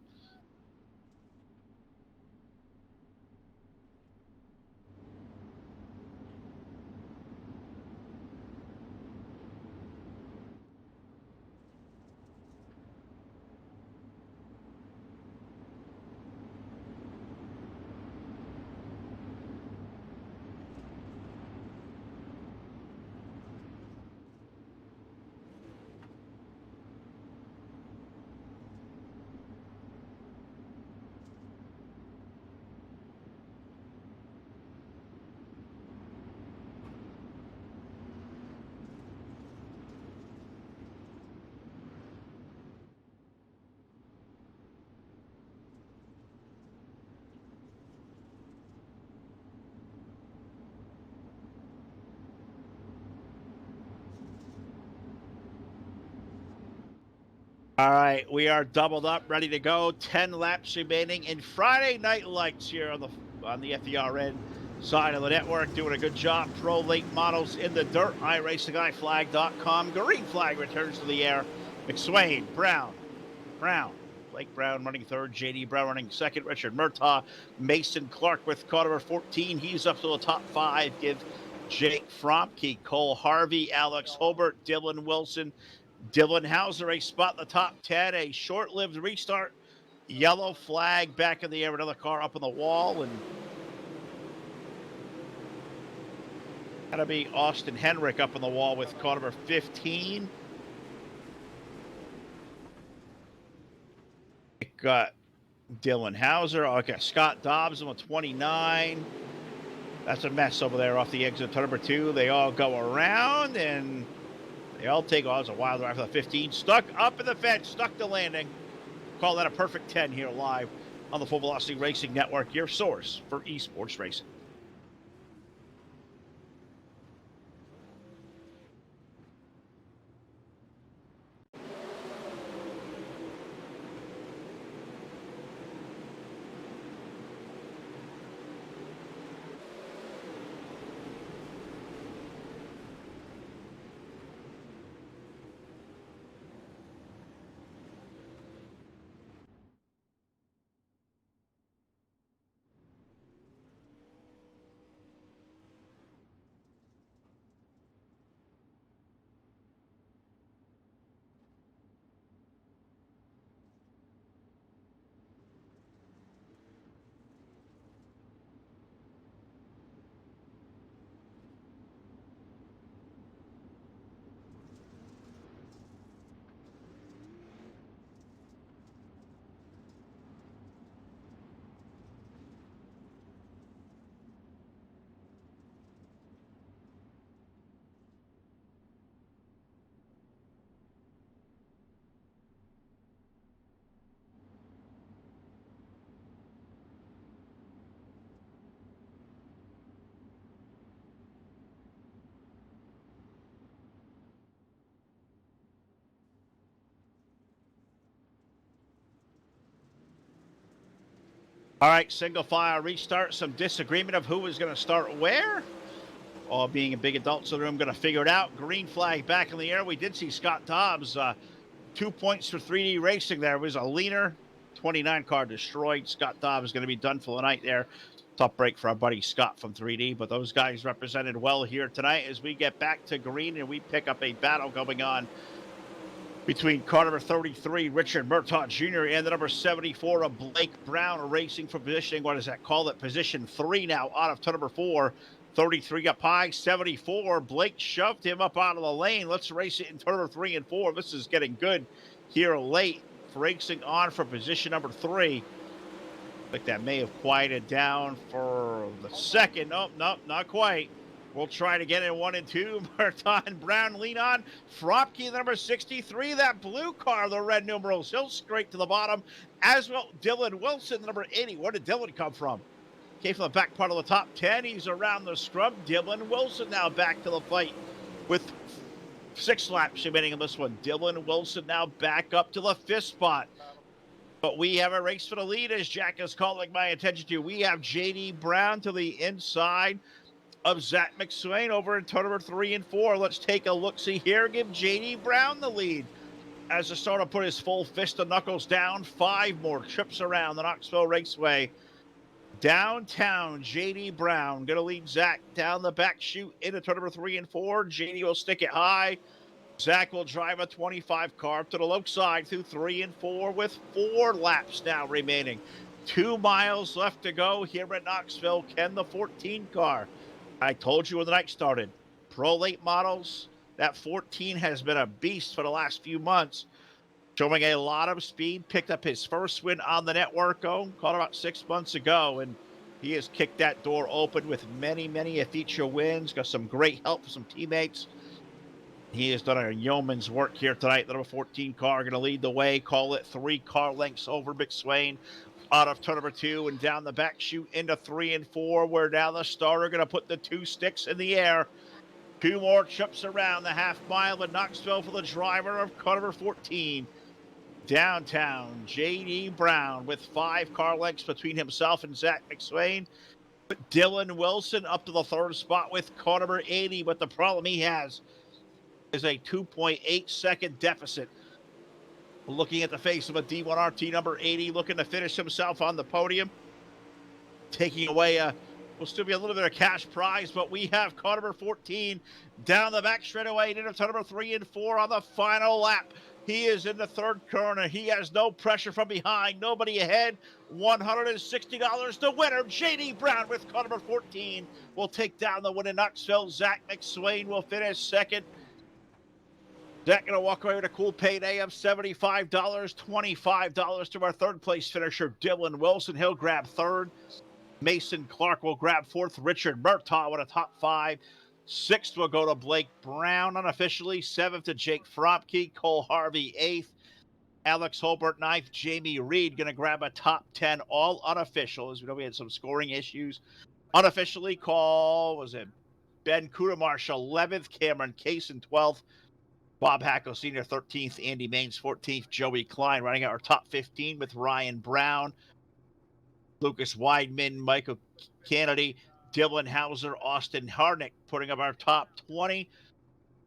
All right, we are doubled up, ready to go. 10 laps remaining in Friday Night Lights here on the FERN side of the network. Doing a good job. Pro late models in the dirt. iRacingIFlag.com. Green flag returns to the air. McSwain, Brown. Blake Brown running third. JD Brown running second. Richard Murtaugh. Mason Clark with car number 14. He's up to the top 5. Give Jake Fromke, Cole Harvey, Alex Hobart, Dylan Wilson, Dylan Hauser, a spot in the top 10, a short-lived restart. Yellow flag back in the air, another car up on the wall, and gotta be Austin Henrik up on the wall with car number 15. Got Dylan Hauser. Okay, Scott Dobbs on 29. That's a mess over there off the exit of turn number 2. They all go around, and they all take off. It's a wild ride for the 15. Stuck up in the fence, stuck the landing. Call that a perfect 10 here live on the Full Velocity Racing Network, your source for esports racing. All right, single file restart. Some disagreement of who was going to start where. All being big adults in the room, going to figure it out. Green flag back in the air. We did see Scott Dobbs, 2 points for 3D Racing there. It was a leaner 29 car destroyed. Scott Dobbs is going to be done for the night there. Tough break for our buddy Scott from 3D, but those guys represented well here tonight as we get back to green and we pick up a battle going on between car number 33, Richard Murtaugh Jr., and the number 74 of Blake Brown, racing for positioning. What does that call it? Position 3 now out of turn number 4. 33 up high, 74. Blake shoved him up out of the lane. Let's race it in turn number 3 and 4. This is getting good here late. Racing on for position number 3. I think that may have quieted down for the second. Nope, not quite. We'll try to get in 1 and 2. Murtaugh and Brown lean on. Fropke, number 63, that blue car, the red numerals. He'll straight to the bottom. As well, Dylan Wilson, number 80. Where did Dylan come from? Came from the back part of the top 10. He's around the scrub. Dylan Wilson now back to the fight with 6 laps remaining in this one. Dylan Wilson now back up to the 5th spot. But we have a race for the lead, as Jack is calling my attention to. We have J.D. Brown to the inside of Zach McSwain over in turn number 3 and 4. Let's take a look-see here. Give J.D. Brown the lead as the starter put his full fist of knuckles down. 5 more trips around the Knoxville Raceway. Downtown, J.D. Brown going to lead Zach down the back chute into turn number 3 and 4. J.D. will stick it high. Zach will drive a 25 car to the low side through 3 and 4 with 4 laps now remaining. 2 miles left to go here at Knoxville. Can the 14 car? I told you when the night started. Pro late models, that 14 has been a beast for the last few months. Showing a lot of speed. Picked up his first win on the network. Caught about 6 months ago. And he has kicked that door open with many feature wins. Got some great help from some teammates. He has done a yeoman's work here tonight. The number 14 car going to lead the way. Call it 3 car lengths over McSwain out of turn number 2 and down the back chute into 3 and 4. Where now the starter going to put the 2 sticks in the air. 2 more trips around the half mile in Knoxville for the driver of car number 14. Downtown, J.D. Brown with 5 car lengths between himself and Zach McSwain. Dylan Wilson up to the 3rd spot with car number 80, but the problem he has is a 2.8 second deficit. Looking at the face of a D1RT number 80, looking to finish himself on the podium. Taking away will still be a little bit of cash prize, but we have car number 14 down the back straightaway into turn number 3 and 4 on the final lap. He is in the 3rd corner. He has no pressure from behind. Nobody ahead. $160 to winner. J.D. Brown with car number 14 will take down the win in Knoxville. Zach McSwain will finish 2nd. Zach going to walk away with a cool payday of $75, $25 to our 3rd place finisher, Dylan Wilson. He'll grab 3rd. Mason Clark will grab 4th. Richard Murtaugh with a top 5. 6th will go to Blake Brown unofficially. 7th to Jake Fropke. Cole Harvey 8th. Alex Holbert 9th. Jamie Reed going to grab a top 10, all unofficial. As we know, we had some scoring issues. Unofficially, Ben Kudermarsh 11th. Cameron Kaysen 12th. Bob Hackle Sr. 13th. Andy Maines 14th. Joey Klein running out our top 15 with Ryan Brown. Lucas Weidman, Michael Kennedy, Dylan Hauser, Austin Harnick putting up our top 20.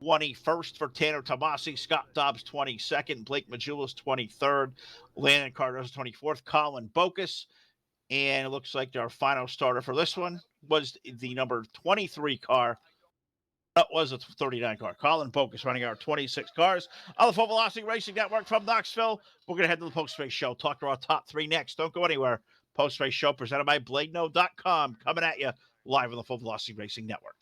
21st for Tanner Tomasi, Scott Dobbs 22nd, Blake Majulis 23rd, Landon Cardozo 24th, Colin Bocus. And it looks like our final starter for this one was the number 23 car. That was a 39 car. Colin Bocus running our 26 cars on the Full Velocity Racing Network from Knoxville. We're going to head to the post-race show. Talk to our top 3 next. Don't go anywhere. Post-race show presented by BladeNo.com coming at you live on the Full Velocity Racing Network.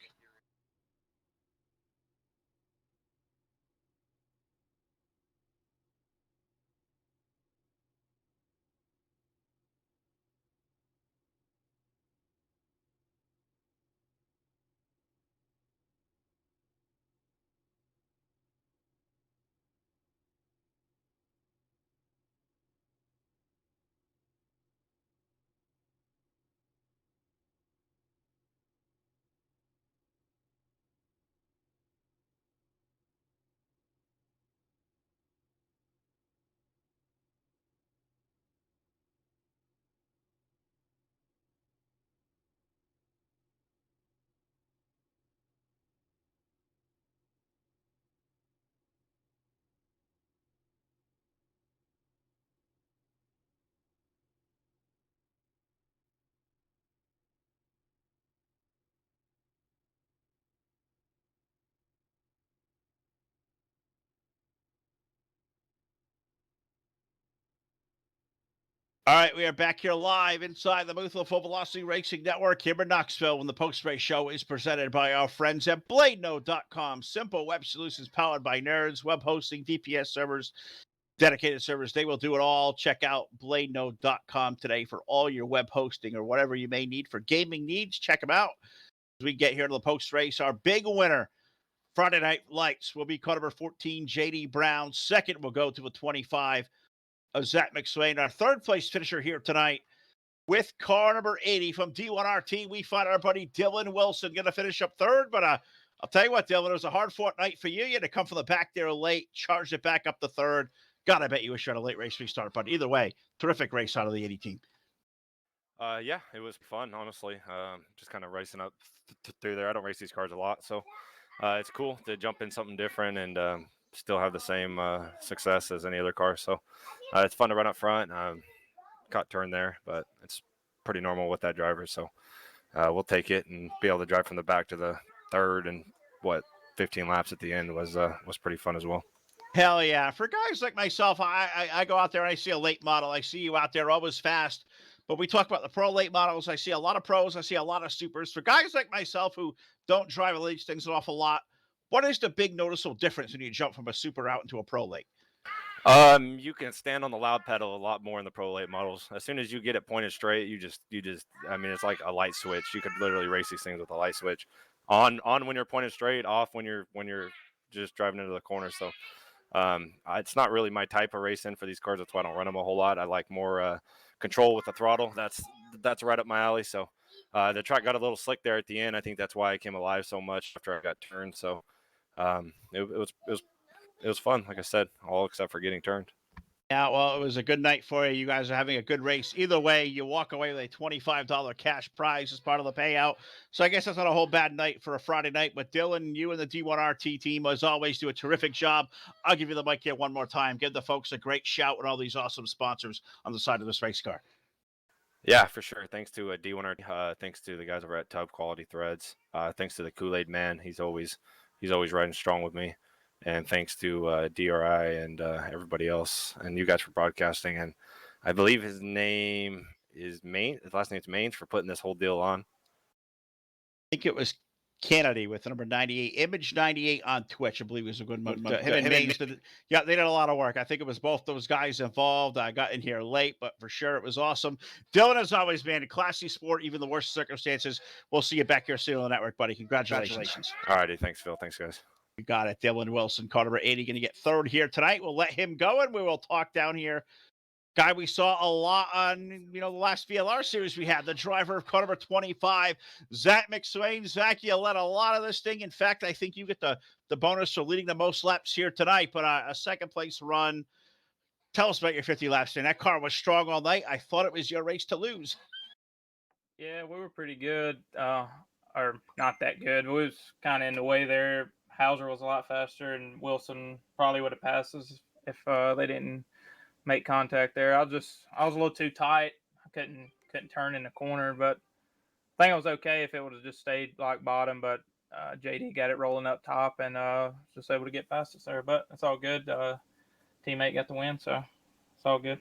All right, we are back here live inside the booth of the Full Velocity Racing Network here in Knoxville when the post-race show is presented by our friends at BladeNode.com. Simple web solutions powered by nerds, web hosting, VPS servers, dedicated servers. They will do it all. Check out BladeNode.com today for all your web hosting or whatever you may need for gaming needs. Check them out. As we get here to the post-race, our big winner, Friday Night Lights, will be car number 14, J.D. Brown. Second will go to a 25 of Zach McSwain. Our third place finisher here tonight with car number 80 from D1RT. We find our buddy Dylan Wilson going to finish up third, but I'll tell you what, Dylan, it was a hard-fought night for you. You had to come from the back there late, charged it back up to third. God, I bet you wish you had a late race restart, but either way, terrific race out of the 80 team. Yeah, it was fun, honestly. Just kind of racing up through there. I don't race these cars a lot, so it's cool to jump in something different and still have the same success as any other car. So it's fun to run up front. Got turned there, but it's pretty normal with that driver. So we'll take it and be able to drive from the back to the third and 15 laps at the end was pretty fun as well. Hell yeah. For guys like myself, I go out there and I see a late model. I see you out there always fast. But we talk about the pro late models. I see a lot of pros. I see a lot of supers. For guys like myself who don't drive these things an awful lot, what is the big noticeable difference when you jump from a super out into a pro late? You can stand on the loud pedal a lot more in the pro late models. As soon as you get it pointed straight, you just I mean, it's like a light switch. You could literally race these things with a light switch. On when you're pointed straight, off when you're just driving into the corner. So it's not really my type of racing for these cars. That's why I don't run them a whole lot. I like more control with the throttle. That's right up my alley. So the track got a little slick there at the end. I think that's why I came alive so much after I got turned. So it was fun, like I said, all except for getting turned. Yeah, well, it was a good night for you. You guys are having a good race. Either way, you walk away with a $25 cash prize as part of the payout. So I guess that's not a whole bad night for a Friday night. But Dylan, you and the D1RT team, as always, do a terrific job. I'll give you the mic here one more time. Give the folks a great shout with all these awesome sponsors on the side of this race car. Yeah, for sure. Thanks to D1RT. Thanks to the guys over at Tub Quality Threads. Thanks to the Kool-Aid Man. He's always riding strong with me. And thanks to DRI and everybody else and you guys for broadcasting. And I believe his name is Main. His last name's Mains for putting this whole deal on. I think it was Kennedy with the number 98, Image 98 on Twitch. I believe was a good month. Him and Mains did, yeah, they did a lot of work. I think it was both those guys involved. I got in here late, but for sure it was awesome. Dylan, as always, man, a classy sport, even the worst circumstances. We'll see you back here soon on the network, buddy. Congratulations. All righty. Thanks, Phil. Thanks, guys. You got it. Dylan Wilson, car number 80, going to get third here tonight. We'll let him go, and we will talk down here. Guy we saw a lot on, the last VLR series we had, the driver of car number 25, Zach McSwain. Zach, you led a lot of this thing. In fact, I think you get the bonus for leading the most laps here tonight, but a second-place run. Tell us about your 50 laps, and that car was strong all night. I thought it was your race to lose. Yeah, we were pretty good, or not that good. We was kind of in the way there. Hauser was a lot faster, and Wilson probably would have passed us if they didn't make contact there. I was a little too tight. I couldn't turn in the corner, but I think I was okay if it would have just stayed like bottom. But JD got it rolling up top and just able to get past us there. But it's all good. Teammate got the win, so it's all good.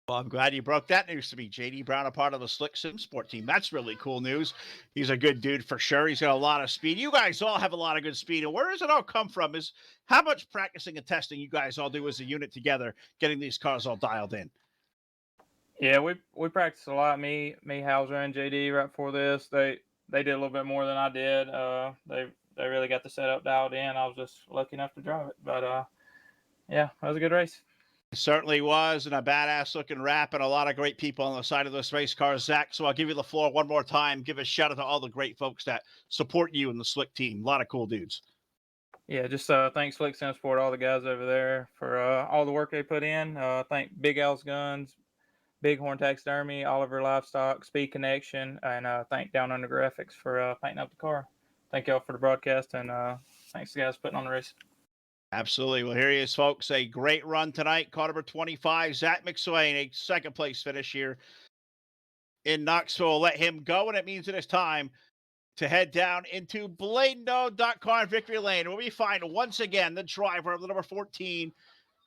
Well, I'm glad you broke that news to me. J.D. Brown, a part of the Slick Sim Sport team. That's really cool news. He's a good dude for sure. He's got a lot of speed. You guys all have a lot of good speed. And where does it all come from? Is how much practicing and testing you guys all do as a unit together, getting these cars all dialed in? Yeah, we practiced a lot. Me, Hauser, and JD right before this. They did a little bit more than I did. They really got the setup dialed in. I was just lucky enough to drive it. But yeah, that was a good race. It certainly was, and a badass-looking wrap, and a lot of great people on the side of this race car, Zach. So I'll give you the floor one more time. Give a shout-out to all the great folks that support you and the Slick team. A lot of cool dudes. Yeah, just thanks Slick Sim Sport, all the guys over there for all the work they put in. Thank Big Al's Guns, Bighorn Taxidermy, Oliver Livestock, Speed Connection, and thank Down Under Graphics for painting up the car. Thank y'all for the broadcast, and thanks guys for putting on the race. Absolutely. Well, here he is, folks. A great run tonight. Car number 25, Zach McSwain, a second-place finish here in Knoxville. Let him go, and it means it is time to head down into BladeNode.com Victory Lane, where we find once again the driver of the number 14,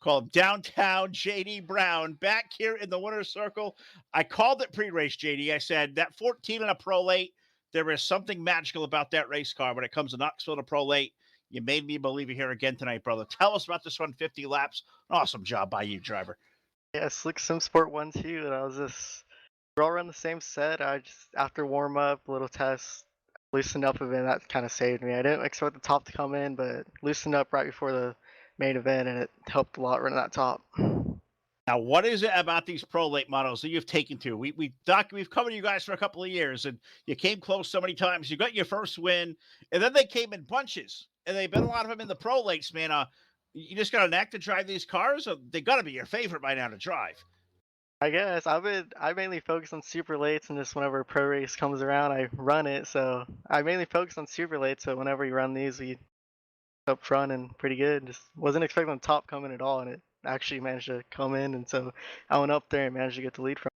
Call him Downtown JD Brown, back here in the winner's circle. I called it pre-race, JD. I said that 14 in a Pro Late, there is something magical about that race car when it comes to Knoxville to Pro Late. You made me believe it here again tonight, brother. Tell us about this one, 50 laps. Awesome job by you, driver. Yeah, Slick Sim Sport 1 2, and I was just, we're all around the same set. I just, after warm up, little test, loosened up a bit, and that kind of saved me. I didn't expect the top to come in, but loosened up right before the main event, and it helped a lot running that top. Now, what is it about these Pro Late models that you've taken to? We've covered you guys for a couple of years, and you came close so many times. You got your first win, and then they came in bunches, and they've been a lot of them in the Pro Lates, man. You just got a knack to drive these cars. Or they got to be your favorite by now to drive. I guess I mainly focus on super lates, and just whenever a pro race comes around, I run it. So I mainly focus on super lates. So whenever you run these, we up front and pretty good. Just wasn't expecting the top coming at all, and it actually managed to come in. And so I went up there and managed to get the lead from.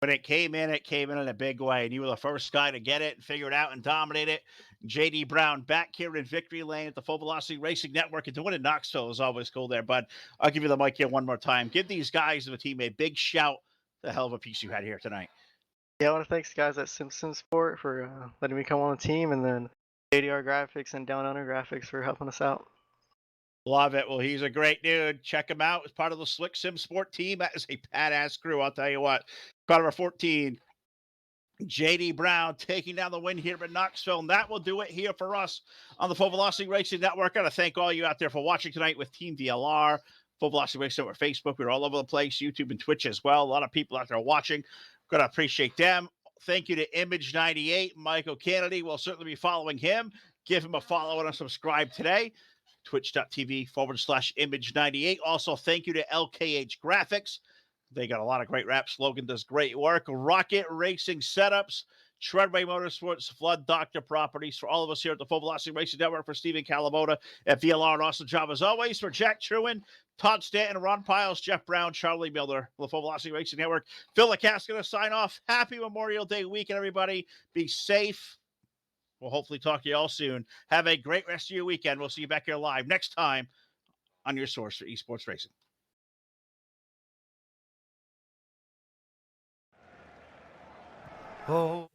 When it came in in a big way, and you were the first guy to get it and figure it out and dominate it. JD Brown back here in victory lane at the Full Velocity Racing Network. And to win in Knoxville is always cool there, bud. I'll give you the mic here one more time. Give these guys of the team a big shout. The hell of a piece you had here tonight. Yeah, I want to thank the guys at Sim Sport for letting me come on the team, and then ADR Graphics and Down Under Graphics for helping us out. Love it. Well, he's a great dude. Check him out as part of the Slick Sim Sport team. That is a badass crew, I'll tell you what. Car number 14, JD Brown taking down the win here in Knoxville. And that will do it here for us on the Full Velocity Racing Network. I got to thank all you out there for watching tonight with Team VLR, Full Velocity Racing Network, Facebook. We're all over the place, YouTube and Twitch as well. A lot of people out there watching. Got to appreciate them. Thank you to Image 98, Michael Kennedy. We'll certainly be following him. Give him a follow and a subscribe today. Twitch.tv/Image98. Also, thank you to LKH Graphics. They got a lot of great raps. Logan does great work. Rocket Racing Setups, Treadway Motorsports, Flood Doctor Properties. For all of us here at the Full Velocity Racing Network, for Stephen Calabota at VLR, an awesome job as always. For Jack Truin, Todd Stanton, Ron Piles, Jeff Brown, Charlie Miller, the Full Velocity Racing Network. Phil LeCast going to sign off. Happy Memorial Day weekend, everybody. Be safe. We'll hopefully talk to you all soon. Have a great rest of your weekend. We'll see you back here live next time on your source for esports racing. Oh.